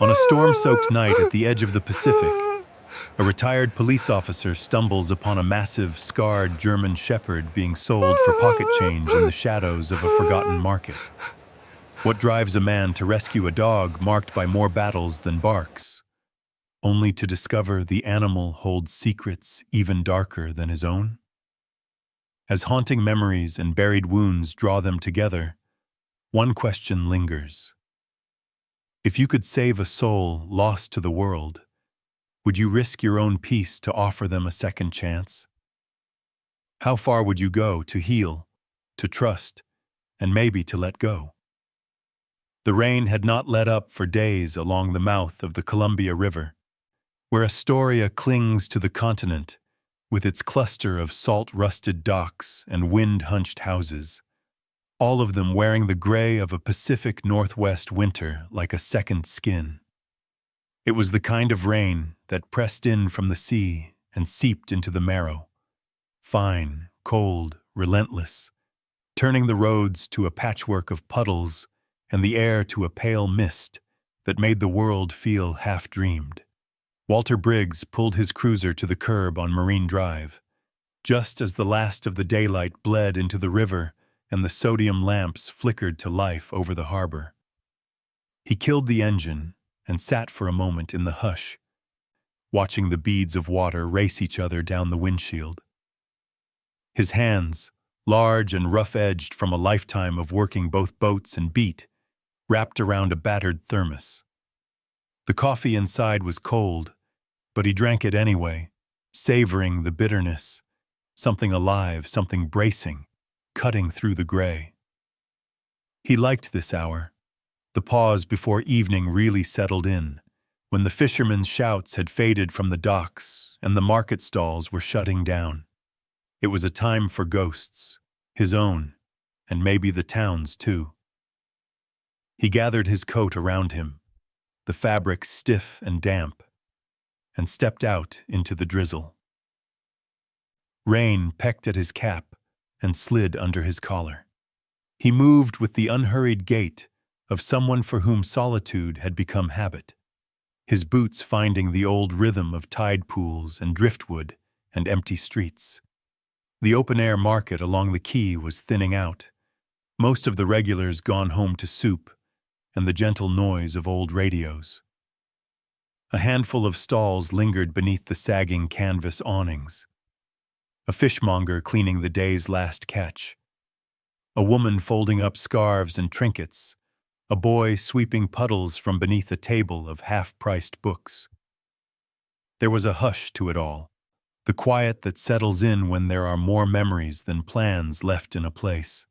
On a storm-soaked night at the edge of the Pacific, a retired police officer stumbles upon a massive, scarred German shepherd being sold for pocket change in the shadows of a forgotten market. What drives a man to rescue a dog marked by more battles than barks, only to discover the animal holds secrets even darker than his own? As haunting memories and buried wounds draw them together, one question lingers. If you could save a soul lost to the world, would you risk your own peace to offer them a second chance? How far would you go to heal, to trust, and maybe to let go? The rain had not let up for days along the mouth of the Columbia River, where Astoria clings to the continent with its cluster of salt-rusted docks and wind-hunched houses, all of them wearing the gray of a Pacific Northwest winter like a second skin. It was the kind of rain that pressed in from the sea and seeped into the marrow, fine, cold, relentless, turning the roads to a patchwork of puddles and the air to a pale mist that made the world feel half-dreamed. Walter Briggs pulled his cruiser to the curb on Marine Drive, just as the last of the daylight bled into the river and the sodium lamps flickered to life over the harbor. He killed the engine and sat for a moment in the hush, watching the beads of water race each other down the windshield. His hands, large and rough-edged from a lifetime of working both boats and beat, wrapped around a battered thermos. The coffee inside was cold, but he drank it anyway, savoring the bitterness, something alive, something bracing, cutting through the gray. He liked this hour, the pause before evening really settled in, when the fishermen's shouts had faded from the docks and the market stalls were shutting down. It was a time for ghosts, his own, and maybe the town's too. He gathered his coat around him, the fabric stiff and damp, and stepped out into the drizzle. Rain pecked at his cap and slid under his collar. He moved with the unhurried gait of someone for whom solitude had become habit, his boots finding the old rhythm of tide pools and driftwood and empty streets. The open-air market along the quay was thinning out, most of the regulars gone home to soup, and the gentle noise of old radios. A handful of stalls lingered beneath the sagging canvas awnings. A fishmonger cleaning the day's last catch. A woman folding up scarves and trinkets. A boy sweeping puddles from beneath a table of half-priced books. There was a hush to it all, the quiet that settles in when there are more memories than plans left in a place.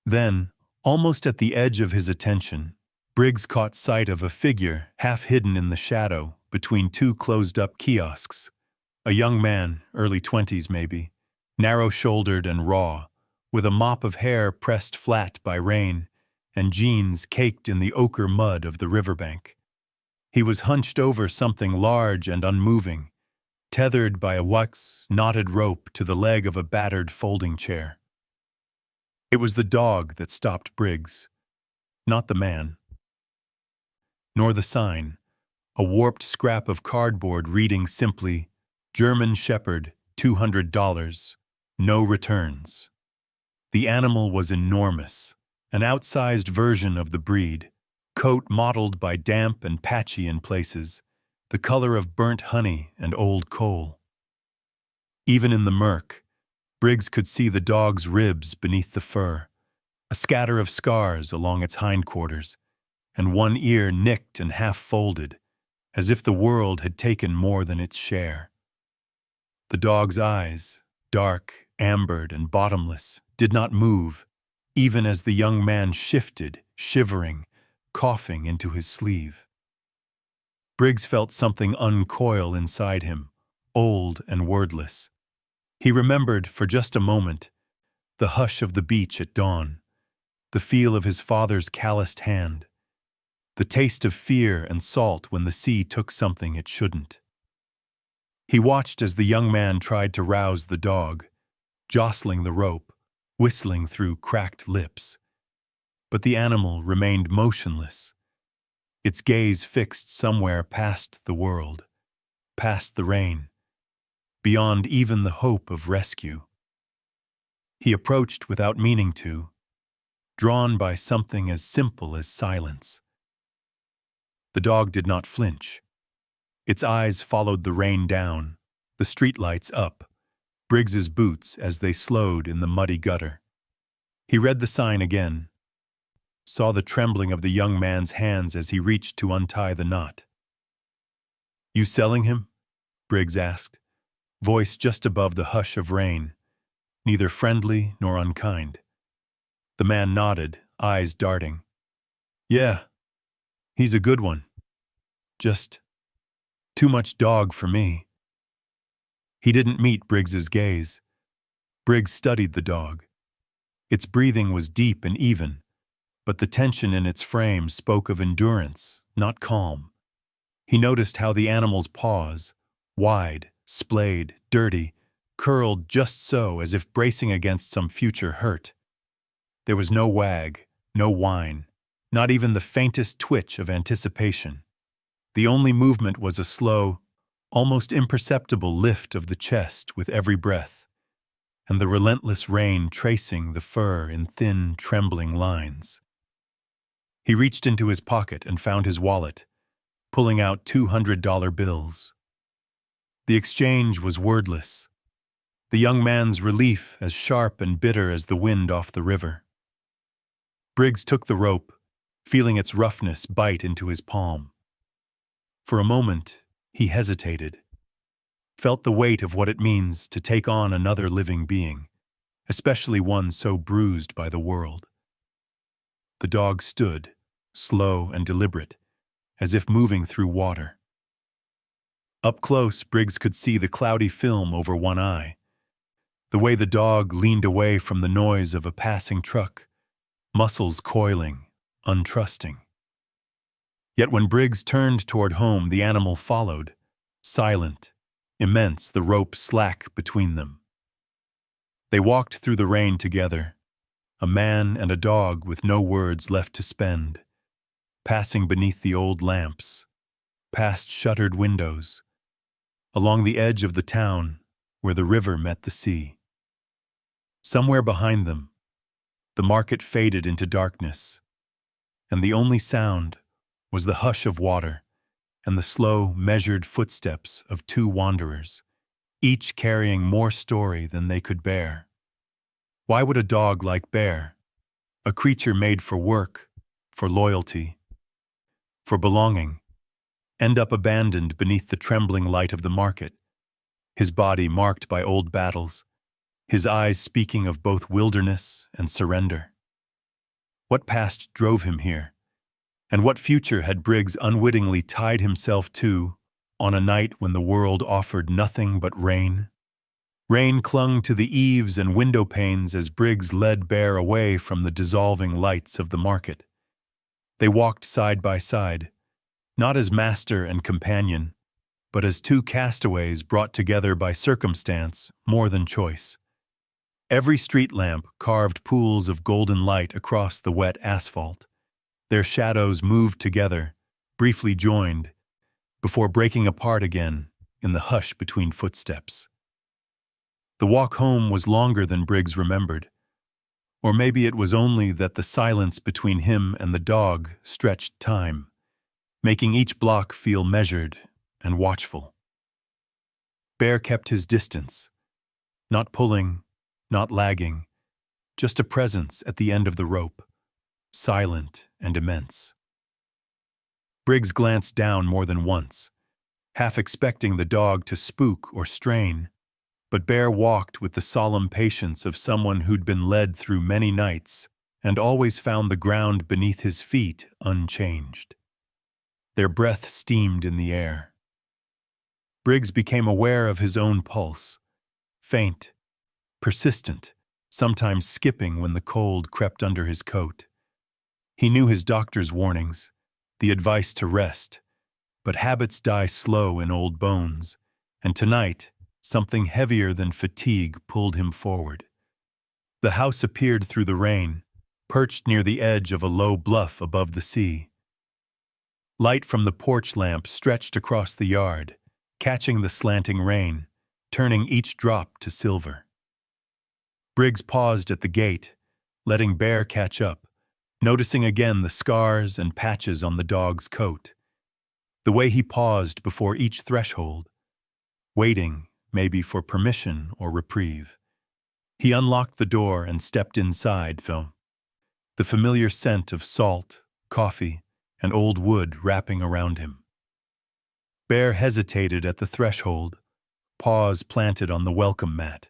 Then, almost at the edge of his attention, Briggs caught sight of a figure half hidden in the shadow between two closed-up kiosks. A young man, early 20s maybe, narrow-shouldered and raw, with a mop of hair pressed flat by rain and jeans caked in the ochre mud of the riverbank. He was hunched over something large and unmoving, tethered by a knotted rope to the leg of a battered folding chair. It was the dog that stopped Briggs, not the man. Nor the sign, a warped scrap of cardboard reading simply, German Shepherd, $200, no returns. The animal was enormous, an outsized version of the breed, coat mottled by damp and patchy in places, the color of burnt honey and old coal. Even in the murk, Briggs could see the dog's ribs beneath the fur, a scatter of scars along its hindquarters, and one ear nicked and half-folded, as if the world had taken more than its share. The dog's eyes, dark, ambered, and bottomless, did not move, even as the young man shifted, shivering, coughing into his sleeve. Briggs felt something uncoil inside him, old and wordless. He remembered, for just a moment, the hush of the beach at dawn, the feel of his father's calloused hand, the taste of fear and salt when the sea took something it shouldn't. He watched as the young man tried to rouse the dog, jostling the rope, whistling through cracked lips. But the animal remained motionless, its gaze fixed somewhere past the world, past the rain, beyond even the hope of rescue. He approached without meaning to, drawn by something as simple as silence. The dog did not flinch. Its eyes followed the rain down, the streetlights up, Briggs's boots as they slowed in the muddy gutter. He read the sign again, saw the trembling of the young man's hands as he reached to untie the knot. "You selling him?" Briggs asked, voice just above the hush of rain, neither friendly nor unkind. The man nodded, eyes darting. "Yeah, he's a good one. Just too much dog for me." He didn't meet Briggs's gaze. Briggs studied the dog. Its breathing was deep and even, but the tension in its frame spoke of endurance, not calm. He noticed how the animal's paws, wide, splayed, dirty, curled just so as if bracing against some future hurt. There was no wag, no whine, not even the faintest twitch of anticipation. The only movement was a slow, almost imperceptible lift of the chest with every breath, and the relentless rain tracing the fur in thin, trembling lines. He reached into his pocket and found his wallet, pulling out $200 bills. The exchange was wordless, the young man's relief as sharp and bitter as the wind off the river. Briggs took the rope, feeling its roughness bite into his palm. For a moment, he hesitated, felt the weight of what it means to take on another living being, especially one so bruised by the world. The dog stood, slow and deliberate, as if moving through water. Up close, Briggs could see the cloudy film over one eye, the way the dog leaned away from the noise of a passing truck, muscles coiling, untrusting. Yet when Briggs turned toward home, the animal followed, silent, immense, the rope slack between them. They walked through the rain together, a man and a dog with no words left to spend, passing beneath the old lamps, past shuttered windows, along the edge of the town where the river met the sea. Somewhere behind them, the market faded into darkness, and the only sound was the hush of water and the slow, measured footsteps of two wanderers, each carrying more story than they could bear. Why would a dog like Bear, a creature made for work, for loyalty, for belonging, end up abandoned beneath the trembling light of the market, his body marked by old battles, his eyes speaking of both wilderness and surrender? What past drove him here? And what future had Briggs unwittingly tied himself to on a night when the world offered nothing but rain? Rain clung to the eaves and window panes as Briggs led Bear away from the dissolving lights of the market. They walked side by side, not as master and companion, but as two castaways brought together by circumstance more than choice. Every street lamp carved pools of golden light across the wet asphalt. Their shadows moved together, briefly joined, before breaking apart again in the hush between footsteps. The walk home was longer than Briggs remembered, or maybe it was only that the silence between him and the dog stretched time, making each block feel measured and watchful. Bear kept his distance, not pulling, not lagging, just a presence at the end of the rope, silent and immense. Briggs glanced down more than once, half expecting the dog to spook or strain, but Bear walked with the solemn patience of someone who'd been led through many nights and always found the ground beneath his feet unchanged. Their breath steamed in the air. Briggs became aware of his own pulse, faint, persistent, sometimes skipping when the cold crept under his coat. He knew his doctor's warnings, the advice to rest, but habits die slow in old bones, and tonight, something heavier than fatigue pulled him forward. The house appeared through the rain, perched near the edge of a low bluff above the sea. Light from the porch lamp stretched across the yard, catching the slanting rain, turning each drop to silver. Briggs paused at the gate, letting Bear catch up, noticing again the scars and patches on the dog's coat. The way he paused before each threshold, waiting, maybe for permission or reprieve. He unlocked the door and stepped inside, the familiar scent of salt, coffee, and old wood wrapping around him. Bear hesitated at the threshold, paws planted on the welcome mat,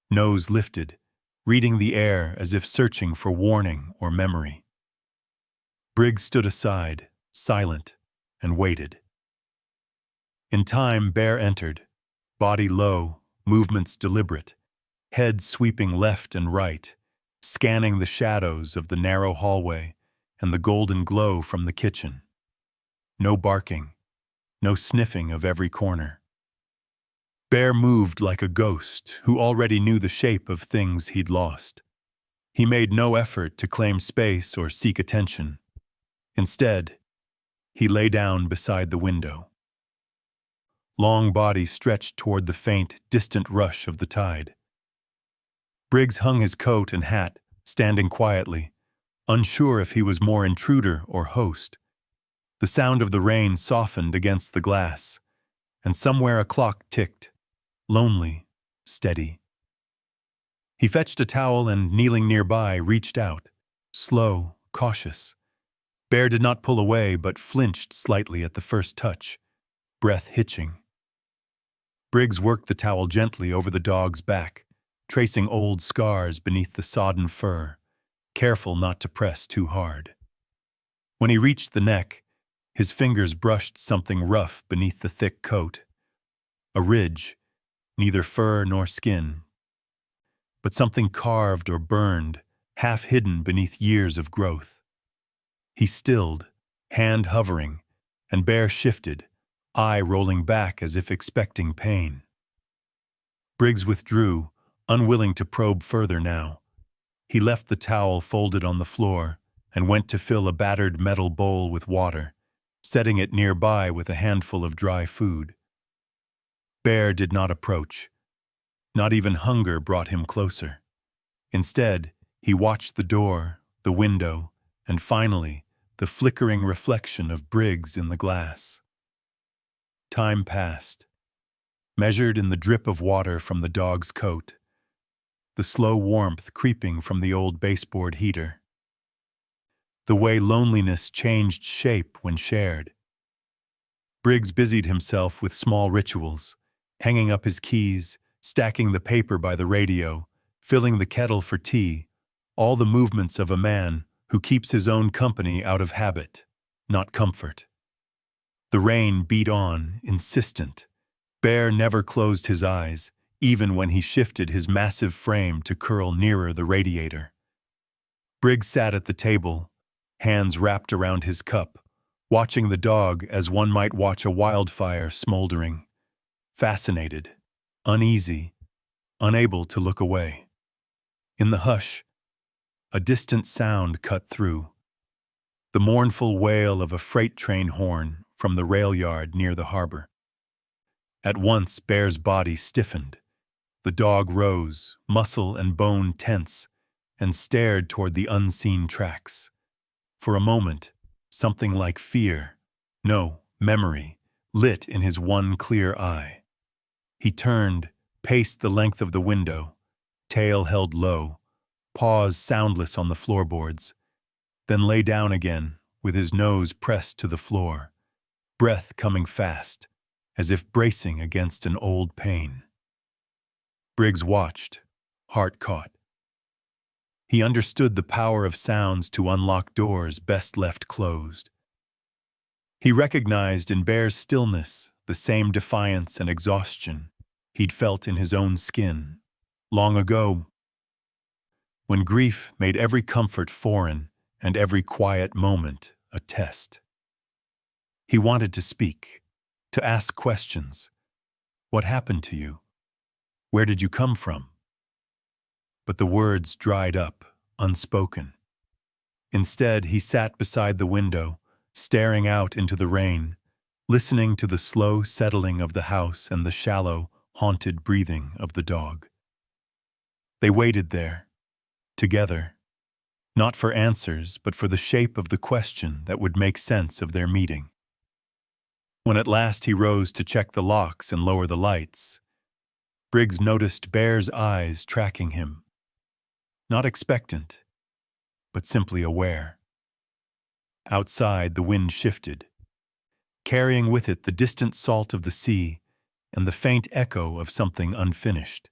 nose lifted, reading the air as if searching for warning or memory. Briggs stood aside, silent, and waited. In time, Bear entered, body low, movements deliberate, head sweeping left and right, scanning the shadows of the narrow hallway and the golden glow from the kitchen. No barking, no sniffing of every corner. Bear moved like a ghost who already knew the shape of things he'd lost. He made no effort to claim space or seek attention. Instead, he lay down beside the window. Long body stretched toward the faint, distant rush of the tide. Briggs hung his coat and hat, standing quietly, unsure if he was more intruder or host. The sound of the rain softened against the glass, and somewhere a clock ticked, lonely, steady. He fetched a towel and, kneeling nearby, reached out, slow, cautious. Bear did not pull away but flinched slightly at the first touch, breath hitching. Briggs worked the towel gently over the dog's back, tracing old scars beneath the sodden fur, careful not to press too hard. When he reached the neck, his fingers brushed something rough beneath the thick coat. A ridge, neither fur nor skin, but something carved or burned, half hidden beneath years of growth. He stilled, hand hovering, and Bear shifted, eye rolling back as if expecting pain. Briggs withdrew, unwilling to probe further now. He left the towel folded on the floor and went to fill a battered metal bowl with water, setting it nearby with a handful of dry food. Bear did not approach. Not even hunger brought him closer. Instead, he watched the door, the window, and finally, the flickering reflection of Briggs in the glass. Time passed, measured in the drip of water from the dog's coat, the slow warmth creeping from the old baseboard heater. The way loneliness changed shape when shared. Briggs busied himself with small rituals, hanging up his keys, stacking the paper by the radio, filling the kettle for tea, all the movements of a man who keeps his own company out of habit, not comfort. The rain beat on, insistent. Bear never closed his eyes, even when he shifted his massive frame to curl nearer the radiator. Briggs sat at the table, hands wrapped around his cup, watching the dog as one might watch a wildfire smoldering, fascinated, uneasy, unable to look away. In the hush, a distant sound cut through, the mournful wail of a freight train horn from the rail yard near the harbor. At once, Bear's body stiffened. The dog rose, muscle and bone tense, and stared toward the unseen tracks. For a moment, something like fear, no, memory, lit in his one clear eye. He turned, paced the length of the window, tail held low, paws soundless on the floorboards, then lay down again with his nose pressed to the floor, breath coming fast, as if bracing against an old pain. Briggs watched, heart caught. He understood the power of sounds to unlock doors best left closed. He recognized in Bear's stillness the same defiance and exhaustion he'd felt in his own skin, long ago, when grief made every comfort foreign and every quiet moment a test. He wanted to speak, to ask questions. What happened to you? Where did you come from? But the words dried up, unspoken. Instead, he sat beside the window, staring out into the rain, listening to the slow settling of the house and the shallow, haunted breathing of the dog. They waited there, together, not for answers, but for the shape of the question that would make sense of their meeting. When at last he rose to check the locks and lower the lights, Briggs noticed Bear's eyes tracking him. Not expectant, but simply aware. Outside, the wind shifted, carrying with it the distant salt of the sea and the faint echo of something unfinished.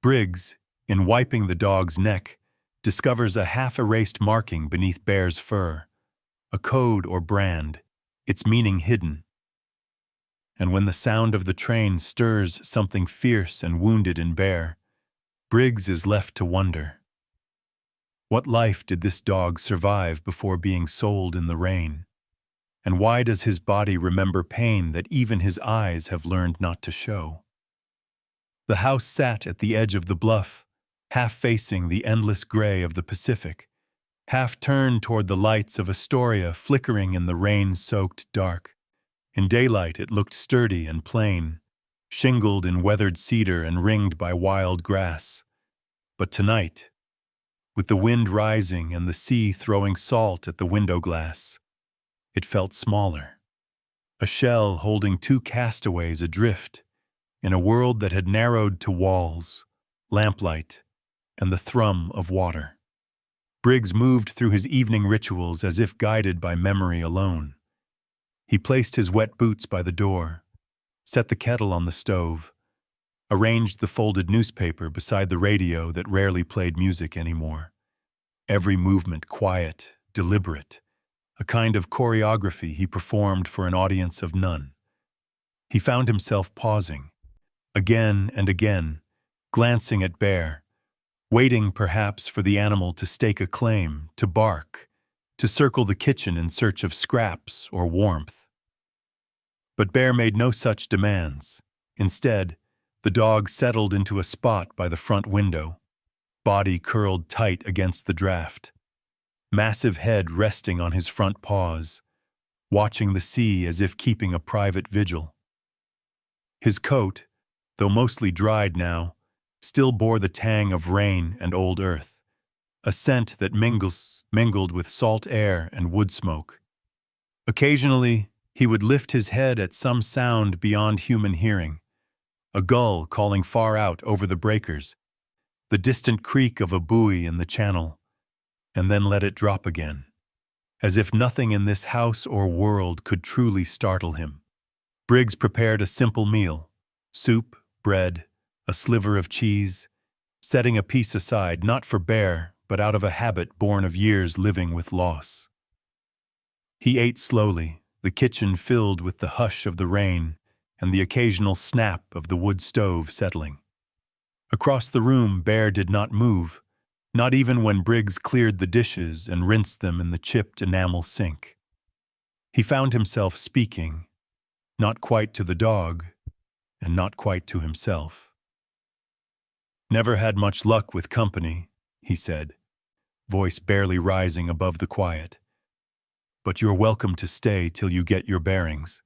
Briggs, in wiping the dog's neck, discovers a half-erased marking beneath Bear's fur, a code or brand, its meaning hidden. And when the sound of the train stirs something fierce and wounded in Bear, Briggs is left to wonder. What life did this dog survive before being sold in the rain? And why does his body remember pain that even his eyes have learned not to show? The house sat at the edge of the bluff, half facing the endless gray of the Pacific, half turned toward the lights of Astoria flickering in the rain-soaked dark. In daylight it looked sturdy and plain, shingled in weathered cedar and ringed by wild grass. But tonight, with the wind rising and the sea throwing salt at the window glass, it felt smaller. A shell holding two castaways adrift in a world that had narrowed to walls, lamplight, and the thrum of water. Briggs moved through his evening rituals as if guided by memory alone. He placed his wet boots by the door, set the kettle on the stove, arranged the folded newspaper beside the radio that rarely played music anymore. Every movement quiet, deliberate, a kind of choreography he performed for an audience of none. He found himself pausing, again and again, glancing at Bear, waiting perhaps for the animal to stake a claim, to bark, to circle the kitchen in search of scraps or warmth. But Bear made no such demands. Instead, the dog settled into a spot by the front window, body curled tight against the draft, massive head resting on his front paws, watching the sea as if keeping a private vigil. His coat, though mostly dried now, still bore the tang of rain and old earth, a scent that mingled with salt air and wood smoke. Occasionally, he would lift his head at some sound beyond human hearing, a gull calling far out over the breakers, the distant creak of a buoy in the channel, and then let it drop again, as if nothing in this house or world could truly startle him. Briggs prepared a simple meal, soup, bread, a sliver of cheese, setting a piece aside not for Bear, but out of a habit born of years living with loss. He ate slowly, the kitchen filled with the hush of the rain and the occasional snap of the wood stove settling. Across the room, Bear did not move, not even when Briggs cleared the dishes and rinsed them in the chipped enamel sink. He found himself speaking, not quite to the dog, and not quite to himself. "Never had much luck with company," he said, voice barely rising above the quiet. "But you're welcome to stay till you get your bearings."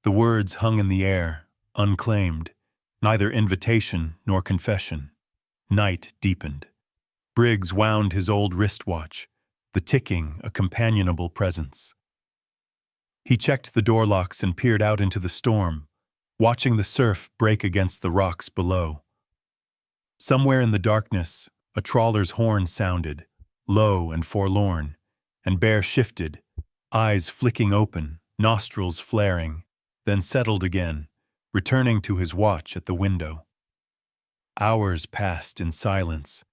The words hung in the air, unclaimed, neither invitation nor confession. Night deepened. Briggs wound his old wristwatch, the ticking a companionable presence. He checked the door locks and peered out into the storm, watching the surf break against the rocks below. Somewhere in the darkness, a trawler's horn sounded, low and forlorn, and Bear shifted, eyes flicking open, nostrils flaring, then settled again, returning to his watch at the window. Hours passed in silence,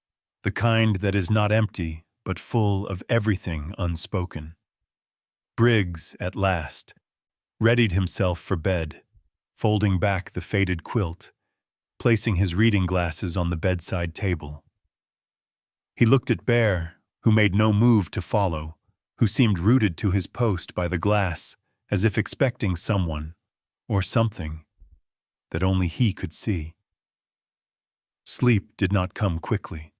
the kind that is not empty, but full of everything unspoken. Briggs, at last, readied himself for bed, folding back the faded quilt, placing his reading glasses on the bedside table. He looked at Bear, who made no move to follow, who seemed rooted to his post by the glass, as if expecting someone, or something, that only he could see. Sleep did not come quickly.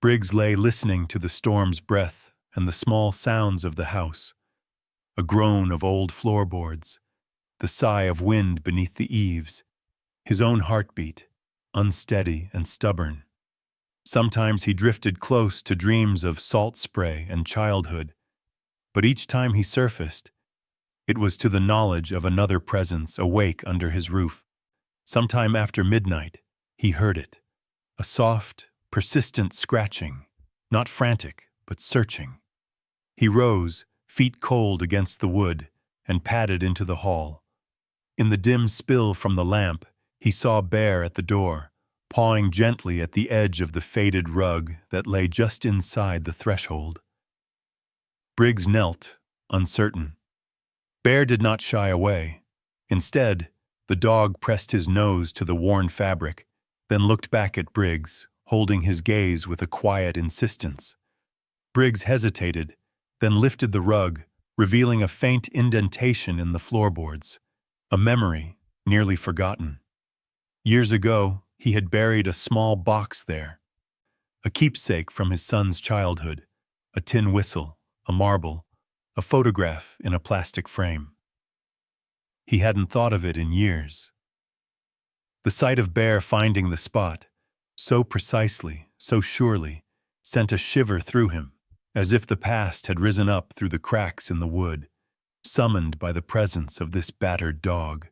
Briggs lay listening to the storm's breath and the small sounds of the house, a groan of old floorboards, the sigh of wind beneath the eaves, his own heartbeat, unsteady and stubborn. Sometimes he drifted close to dreams of salt spray and childhood, but each time he surfaced, it was to the knowledge of another presence awake under his roof. Sometime after midnight, he heard it, a soft, persistent scratching, not frantic, but searching. He rose, feet cold against the wood, and padded into the hall. In the dim spill from the lamp, he saw Bear at the door, pawing gently at the edge of the faded rug that lay just inside the threshold. Briggs knelt, uncertain. Bear did not shy away. Instead, the dog pressed his nose to the worn fabric, then looked back at Briggs, holding his gaze with a quiet insistence. Briggs hesitated, then lifted the rug, revealing a faint indentation in the floorboards, a memory nearly forgotten. Years ago, he had buried a small box there, a keepsake from his son's childhood, a tin whistle, a marble, a photograph in a plastic frame. He hadn't thought of it in years. The sight of Bear finding the spot, so precisely, so surely, sent a shiver through him, as if the past had risen up through the cracks in the wood, summoned by the presence of this battered dog.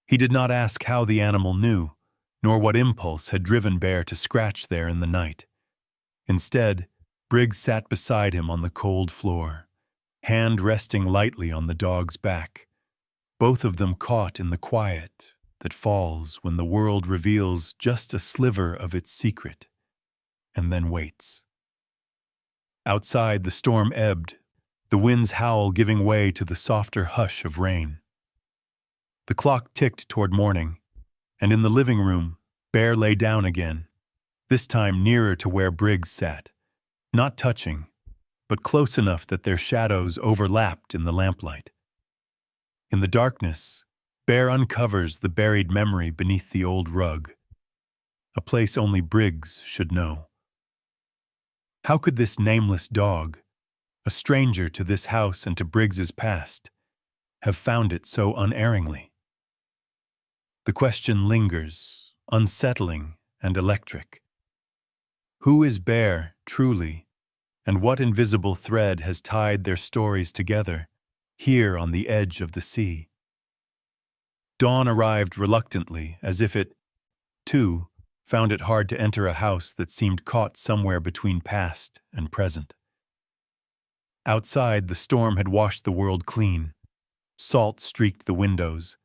He did not ask how the animal knew, nor what impulse had driven Bear to scratch there in the night. Instead, Briggs sat beside him on the cold floor, hand resting lightly on the dog's back, both of them caught in the quiet that falls when the world reveals just a sliver of its secret, and then waits. Outside, the storm ebbed, the wind's howl giving way to the softer hush of rain. The clock ticked toward morning, and in the living room, Bear lay down again, this time nearer to where Briggs sat, not touching, but close enough that their shadows overlapped in the lamplight. In the darkness, Bear uncovers the buried memory beneath the old rug, a place only Briggs should know. How could this nameless dog, a stranger to this house and to Briggs's past, have found it so unerringly? The question lingers, unsettling and electric. Who is Bear, truly, and what invisible thread has tied their stories together, here on the edge of the sea? Dawn arrived reluctantly, as if it, too, found it hard to enter a house that seemed caught somewhere between past and present. Outside, the storm had washed the world clean. Salt streaked the windows,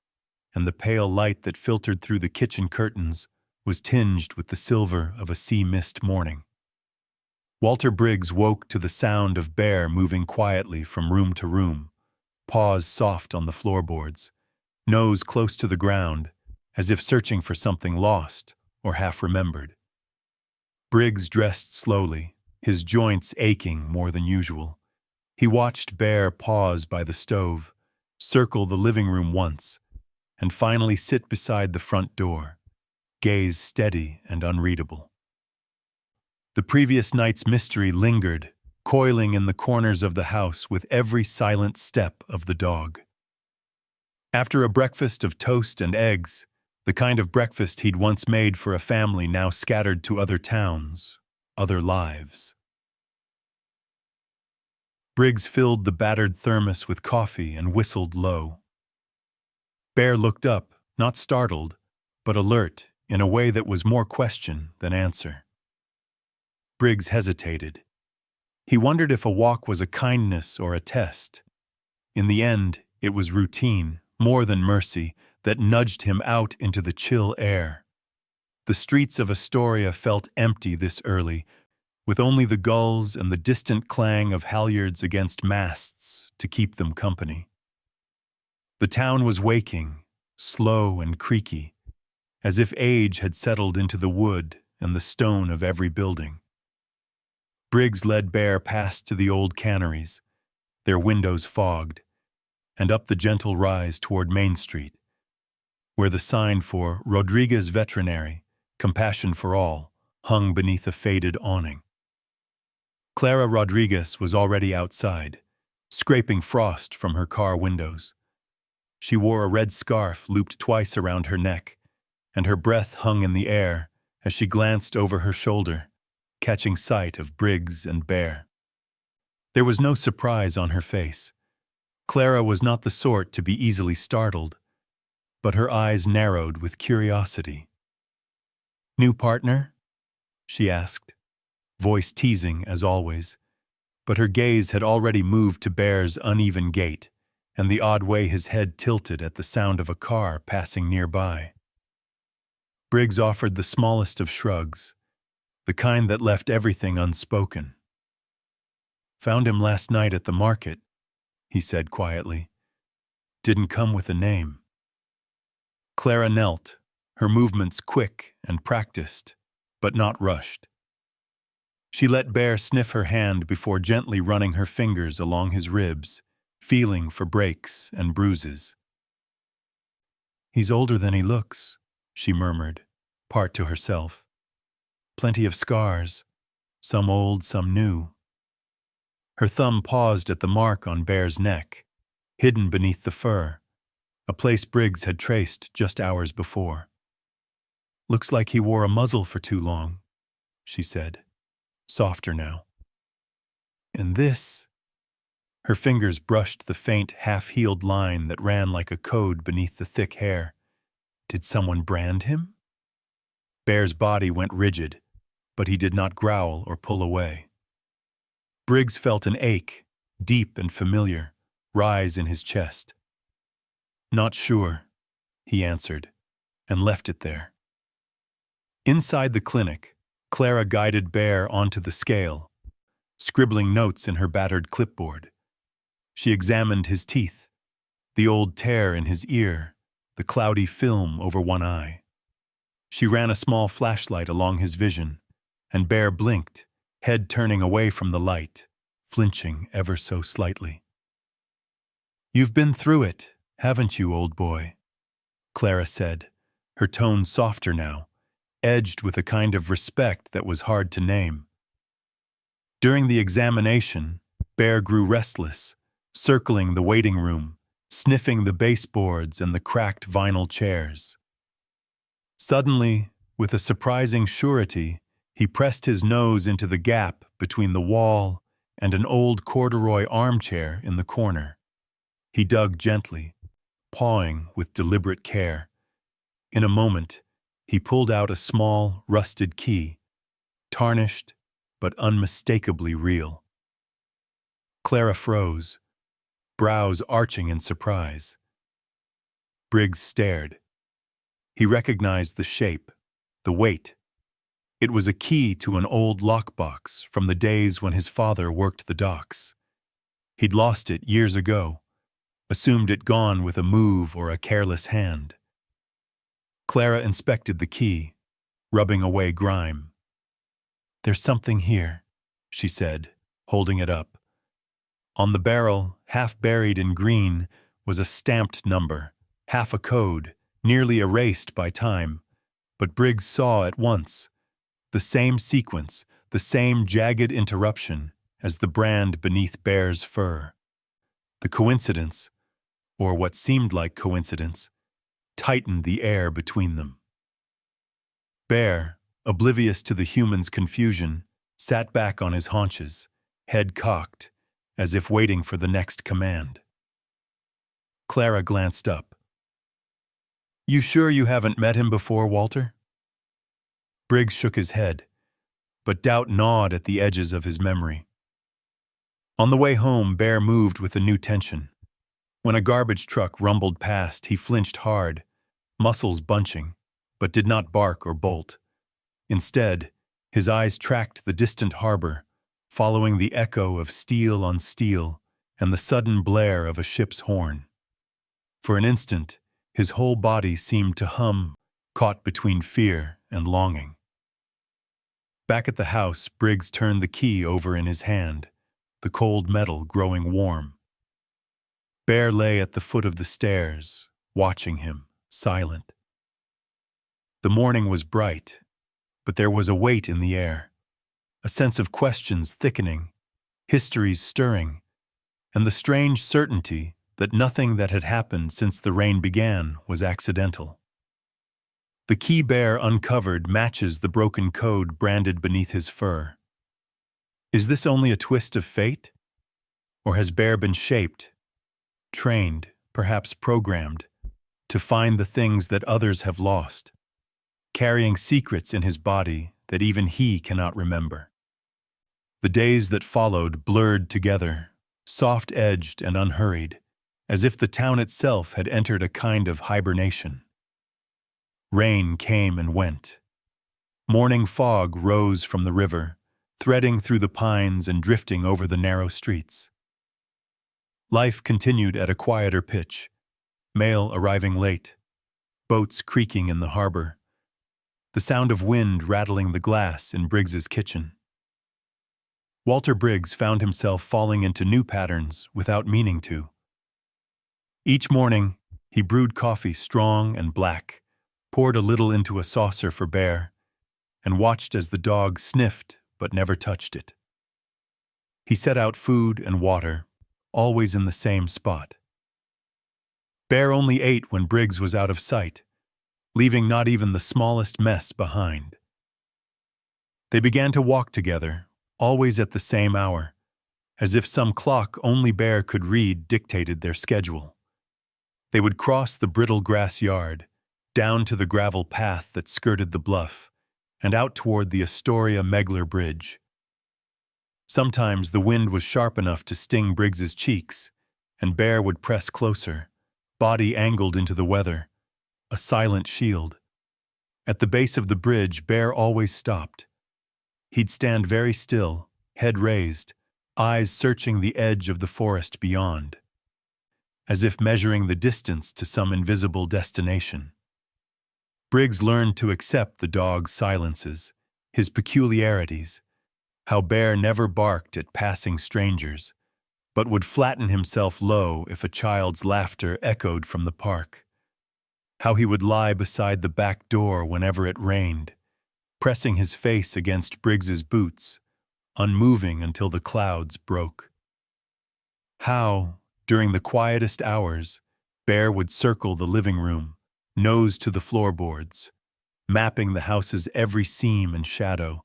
and the pale light that filtered through the kitchen curtains was tinged with the silver of a sea mist morning. Walter Briggs woke to the sound of Bear moving quietly from room to room, paws soft on the floorboards, nose close to the ground, as if searching for something lost or half-remembered. Briggs dressed slowly, his joints aching more than usual. He watched Bear pause by the stove, circle the living room once, and finally sit beside the front door, gaze steady and unreadable. The previous night's mystery lingered, coiling in the corners of the house with every silent step of the dog. After a breakfast of toast and eggs, the kind of breakfast he'd once made for a family now scattered to other towns, other lives, Briggs filled the battered thermos with coffee and whistled low. Bear looked up, not startled, but alert in a way that was more question than answer. Briggs hesitated. He wondered if a walk was a kindness or a test. In the end, it was routine, more than mercy, that nudged him out into the chill air. The streets of Astoria felt empty this early, with only the gulls and the distant clang of halyards against masts to keep them company. The town was waking, slow and creaky, as if age had settled into the wood and the stone of every building. Briggs led Bear past to the old canneries, their windows fogged, and up the gentle rise toward Main Street, where the sign for Rodriguez Veterinary, Compassion for All, hung beneath a faded awning. Clara Rodriguez was already outside, scraping frost from her car windows. She wore a red scarf looped twice around her neck, and her breath hung in the air as she glanced over her shoulder, catching sight of Briggs and Bear. There was no surprise on her face. Clara was not the sort to be easily startled, but her eyes narrowed with curiosity. "New partner?" she asked, voice teasing as always, but her gaze had already moved to Bear's uneven gait and the odd way his head tilted at the sound of a car passing nearby. Briggs offered the smallest of shrugs, the kind that left everything unspoken. "Found him last night at the market," he said quietly. "Didn't come with a name." Clara knelt, her movements quick and practiced, but not rushed. She let Bear sniff her hand before gently running her fingers along his ribs, feeling for breaks and bruises. "He's older than he looks," she murmured, part to herself. "Plenty of scars, some old, some new." Her thumb paused at the mark on Bear's neck, hidden beneath the fur, a place Briggs had traced just hours before. "Looks like he wore a muzzle for too long," she said, softer now. "And this—" Her fingers brushed the faint, half-healed line that ran like a code beneath the thick hair. "Did someone brand him?" Bear's body went rigid, but he did not growl or pull away. Briggs felt an ache, deep and familiar, rise in his chest. "Not sure," he answered, and left it there. Inside the clinic, Clara guided Bear onto the scale, scribbling notes in her battered clipboard. She examined his teeth, the old tear in his ear, the cloudy film over one eye. She ran a small flashlight along his vision, and Bear blinked, head turning away from the light, flinching ever so slightly. "You've been through it, haven't you, old boy?" Clara said, her tone softer now, edged with a kind of respect that was hard to name. During the examination, Bear grew restless, circling the waiting room, sniffing the baseboards and the cracked vinyl chairs. Suddenly, with a surprising surety, he pressed his nose into the gap between the wall and an old corduroy armchair in the corner. He dug gently, pawing with deliberate care. In a moment, he pulled out a small, rusted key, tarnished but unmistakably real. Clara froze, brows arching in surprise. Briggs stared. He recognized the shape, the weight. It was a key to an old lockbox from the days when his father worked the docks. He'd lost it years ago, assumed it gone with a move or a careless hand. Clara inspected the key, rubbing away grime. "There's something here," she said, holding it up. On the barrel, half buried in green, was a stamped number, half a code, nearly erased by time. But Briggs saw at once the same sequence, the same jagged interruption as the brand beneath Bear's fur. The coincidence, or what seemed like coincidence, tightened the air between them. Bear, oblivious to the human's confusion, sat back on his haunches, head cocked, as if waiting for the next command. Clara glanced up. "You sure you haven't met him before, Walter?" Briggs shook his head, but doubt gnawed at the edges of his memory. On the way home, Bear moved with a new tension. When a garbage truck rumbled past, he flinched hard, muscles bunching, but did not bark or bolt. Instead, his eyes tracked the distant harbor, following the echo of steel on steel and the sudden blare of a ship's horn. For an instant, his whole body seemed to hum, caught between fear and longing. Back at the house, Briggs turned the key over in his hand, the cold metal growing warm. Bear lay at the foot of the stairs, watching him, silent. The morning was bright, but there was a weight in the air, a sense of questions thickening histories stirring, and the strange certainty that nothing that had happened since the rain began was accidental. The key Bear uncovered matches the broken code branded beneath his fur. Is this only a twist of fate? Or has Bear been shaped, trained, perhaps programmed, to find the things that others have lost, carrying secrets in his body that even he cannot remember? The days that followed blurred together, soft-edged and unhurried, as if the town itself had entered a kind of hibernation. Rain came and went. Morning fog rose from the river, threading through the pines and drifting over the narrow streets. Life continued at a quieter pitch, mail arriving late, boats creaking in the harbor, the sound of wind rattling the glass in Briggs's kitchen. Walter Briggs found himself falling into new patterns without meaning to. Each morning, he brewed coffee strong and black, poured a little into a saucer for Bear, and watched as the dog sniffed but never touched it. He set out food and water, always in the same spot. Bear only ate when Briggs was out of sight, leaving not even the smallest mess behind. They began to walk together, always at the same hour, as if some clock only Bear could read dictated their schedule. They would cross the brittle grass yard, down to the gravel path that skirted the bluff, and out toward the Astoria Megler Bridge. Sometimes the wind was sharp enough to sting Briggs's cheeks, and Bear would press closer, body angled into the weather, a silent shield. At the base of the bridge, Bear always stopped. He'd stand very still, head raised, eyes searching the edge of the forest beyond, as if measuring the distance to some invisible destination. Briggs learned to accept the dog's silences, his peculiarities, how Bear never barked at passing strangers, but would flatten himself low if a child's laughter echoed from the park, how he would lie beside the back door whenever it rained, pressing his face against Briggs's boots, unmoving until the clouds broke. How, during the quietest hours, Bear would circle the living room, nose to the floorboards, mapping the house's every seam and shadow,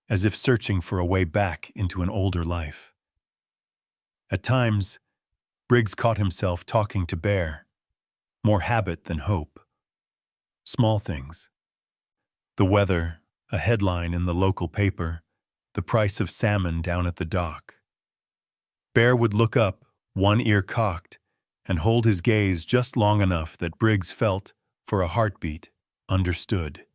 as if searching for a way back into an older life. At times, Briggs caught himself talking to Bear, more habit than hope. Small things. The weather, a headline in the local paper, the price of salmon down at the dock. Bear would look up, one ear cocked, and hold his gaze just long enough that Briggs felt, for a heartbeat, understood.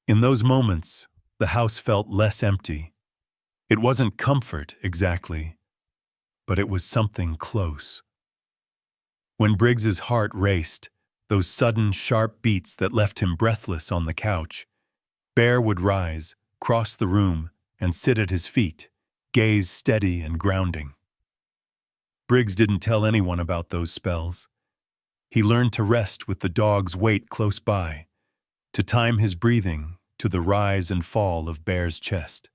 In those moments, the house felt less empty. It wasn't comfort, exactly, but it was something close. When Briggs's heart raced, those sudden, sharp beats that left him breathless on the couch, Bear would rise, cross the room, and sit at his feet, gaze steady and grounding. Briggs didn't tell anyone about those spells. He learned to rest with the dog's weight close by, to time his breathing to the rise and fall of Bear's chest.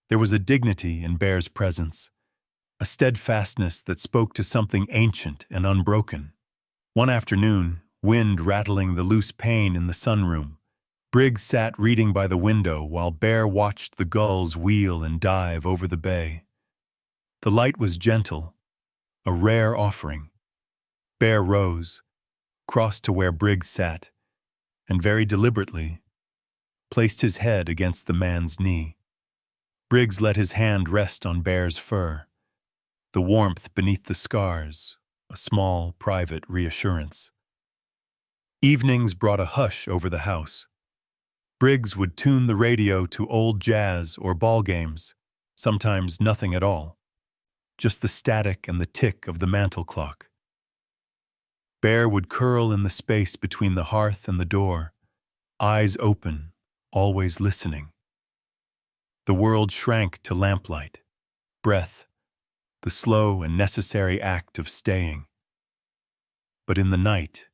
There was a dignity in Bear's presence, a steadfastness that spoke to something ancient and unbroken. One afternoon, wind rattling the loose pane in the sunroom, Briggs sat reading by the window while Bear watched the gulls wheel and dive over the bay. The light was gentle, a rare offering. Bear rose, crossed to where Briggs sat, and very deliberately placed his head against the man's knee. Briggs let his hand rest on Bear's fur, the warmth beneath the scars, a small, private reassurance. Evenings brought a hush over the house. Briggs would tune the radio to old jazz or ball games, sometimes nothing at all, just the static and the tick of the mantel clock. Bear would curl in the space between the hearth and the door, eyes open, always listening. The world shrank to lamplight, breath, the slow and necessary act of staying. But in the night,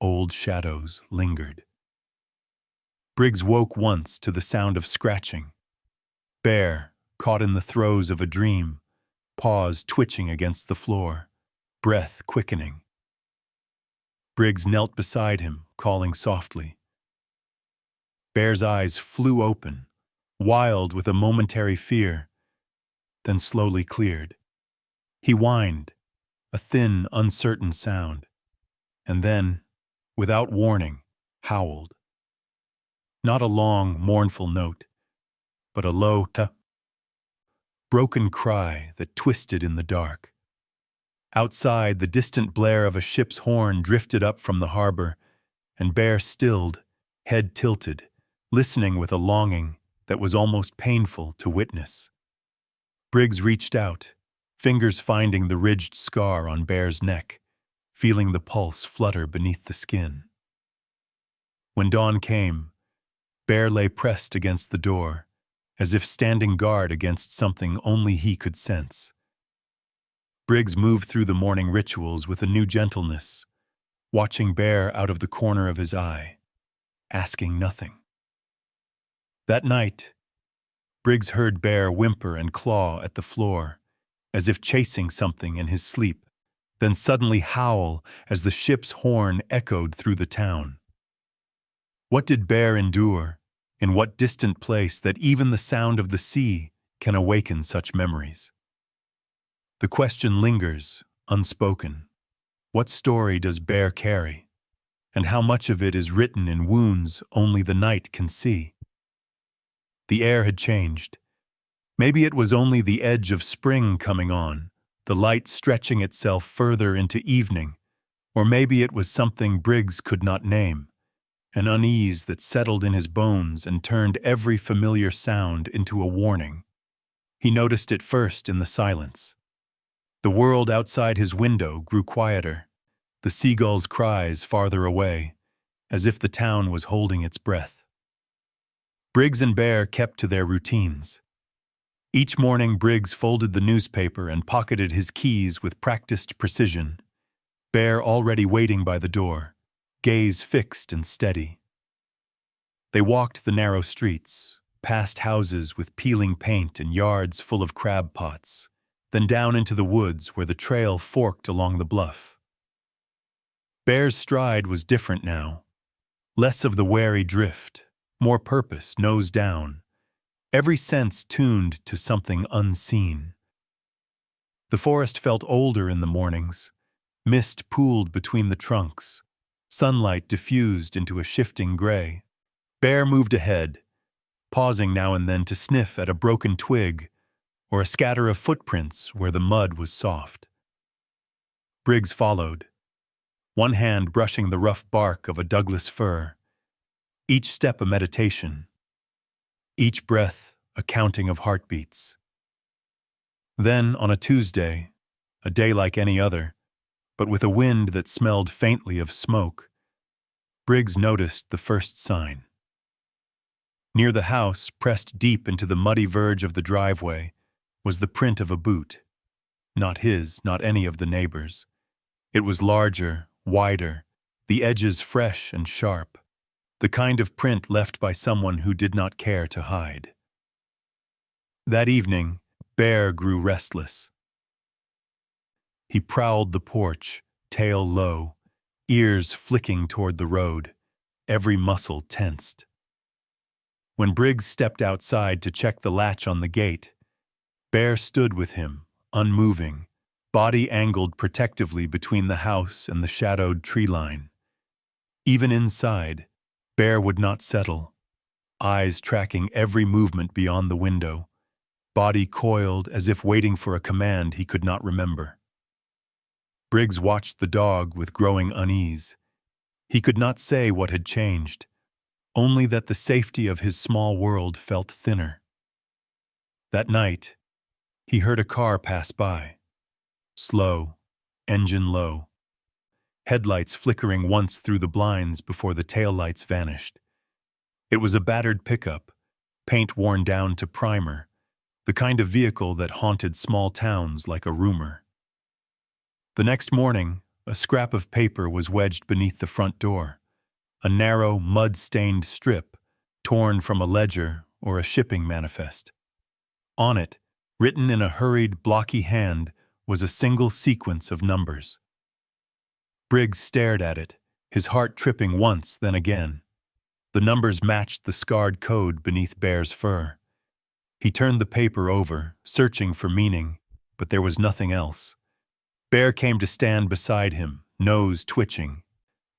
old shadows lingered. Briggs woke once to the sound of scratching. Bear, caught in the throes of a dream, paws twitching against the floor, breath quickening. Briggs knelt beside him, calling softly. Bear's eyes flew open, wild with a momentary fear, then slowly cleared. He whined, a thin, uncertain sound, and then, without warning, howled. Not a long, mournful note, but a low, broken cry that twisted in the dark. Outside, the distant blare of a ship's horn drifted up from the harbor, and Bear stilled, head tilted, listening with a longing that was almost painful to witness. Briggs reached out, fingers finding the ridged scar on Bear's neck, feeling the pulse flutter beneath the skin. When dawn came, Bear lay pressed against the door, as if standing guard against something only he could sense. Briggs moved through the morning rituals with a new gentleness, watching Bear out of the corner of his eye, asking nothing. That night, Briggs heard Bear whimper and claw at the floor, as if chasing something in his sleep, then suddenly howl as the ship's horn echoed through the town. What did Bear endure, in what distant place that even the sound of the sea can awaken such memories? The question lingers, unspoken. What story does Bear carry, and how much of it is written in wounds only the night can see? The air had changed. Maybe it was only the edge of spring coming on, the light stretching itself further into evening, or maybe it was something Briggs could not name, an unease that settled in his bones and turned every familiar sound into a warning. He noticed it first in the silence. The world outside his window grew quieter, the seagulls' cries farther away, as if the town was holding its breath. Briggs and Bear kept to their routines. Each morning, Briggs folded the newspaper and pocketed his keys with practiced precision, Bear already waiting by the door, gaze fixed and steady. They walked the narrow streets, past houses with peeling paint and yards full of crab pots, then down into the woods where the trail forked along the bluff. Bear's stride was different now, less of the wary drift, more purpose, nose down, every sense tuned to something unseen. The forest felt older in the mornings, mist pooled between the trunks, sunlight diffused into a shifting gray. Bear moved ahead, pausing now and then to sniff at a broken twig or a scatter of footprints where the mud was soft. Briggs followed, one hand brushing the rough bark of a Douglas fir, each step a meditation, each breath a counting of heartbeats. Then, on a Tuesday, a day like any other, but with a wind that smelled faintly of smoke, Briggs noticed the first sign. Near the house, pressed deep into the muddy verge of the driveway, was the print of a boot. Not his, not any of the neighbors. It was larger, wider, the edges fresh and sharp, the kind of print left by someone who did not care to hide. That evening, Bear grew restless. He prowled the porch, tail low, ears flicking toward the road, every muscle tensed. When Briggs stepped outside to check the latch on the gate, Bear stood with him, unmoving, body angled protectively between the house and the shadowed tree line. Even inside, Bear would not settle, eyes tracking every movement beyond the window, body coiled as if waiting for a command he could not remember. Briggs watched the dog with growing unease. He could not say what had changed, only that the safety of his small world felt thinner. That night, he heard a car pass by. Slow, engine low. Headlights flickering once through the blinds before the taillights vanished. It was a battered pickup, paint worn down to primer, the kind of vehicle that haunted small towns like a rumor. The next morning, a scrap of paper was wedged beneath the front door, a narrow, mud-stained strip torn from a ledger or a shipping manifest. On it, written in a hurried, blocky hand, was a single sequence of numbers. Briggs stared at it, his heart tripping once, then again. The numbers matched the scarred code beneath Bear's fur. He turned the paper over, searching for meaning, but there was nothing else. Bear came to stand beside him, nose twitching,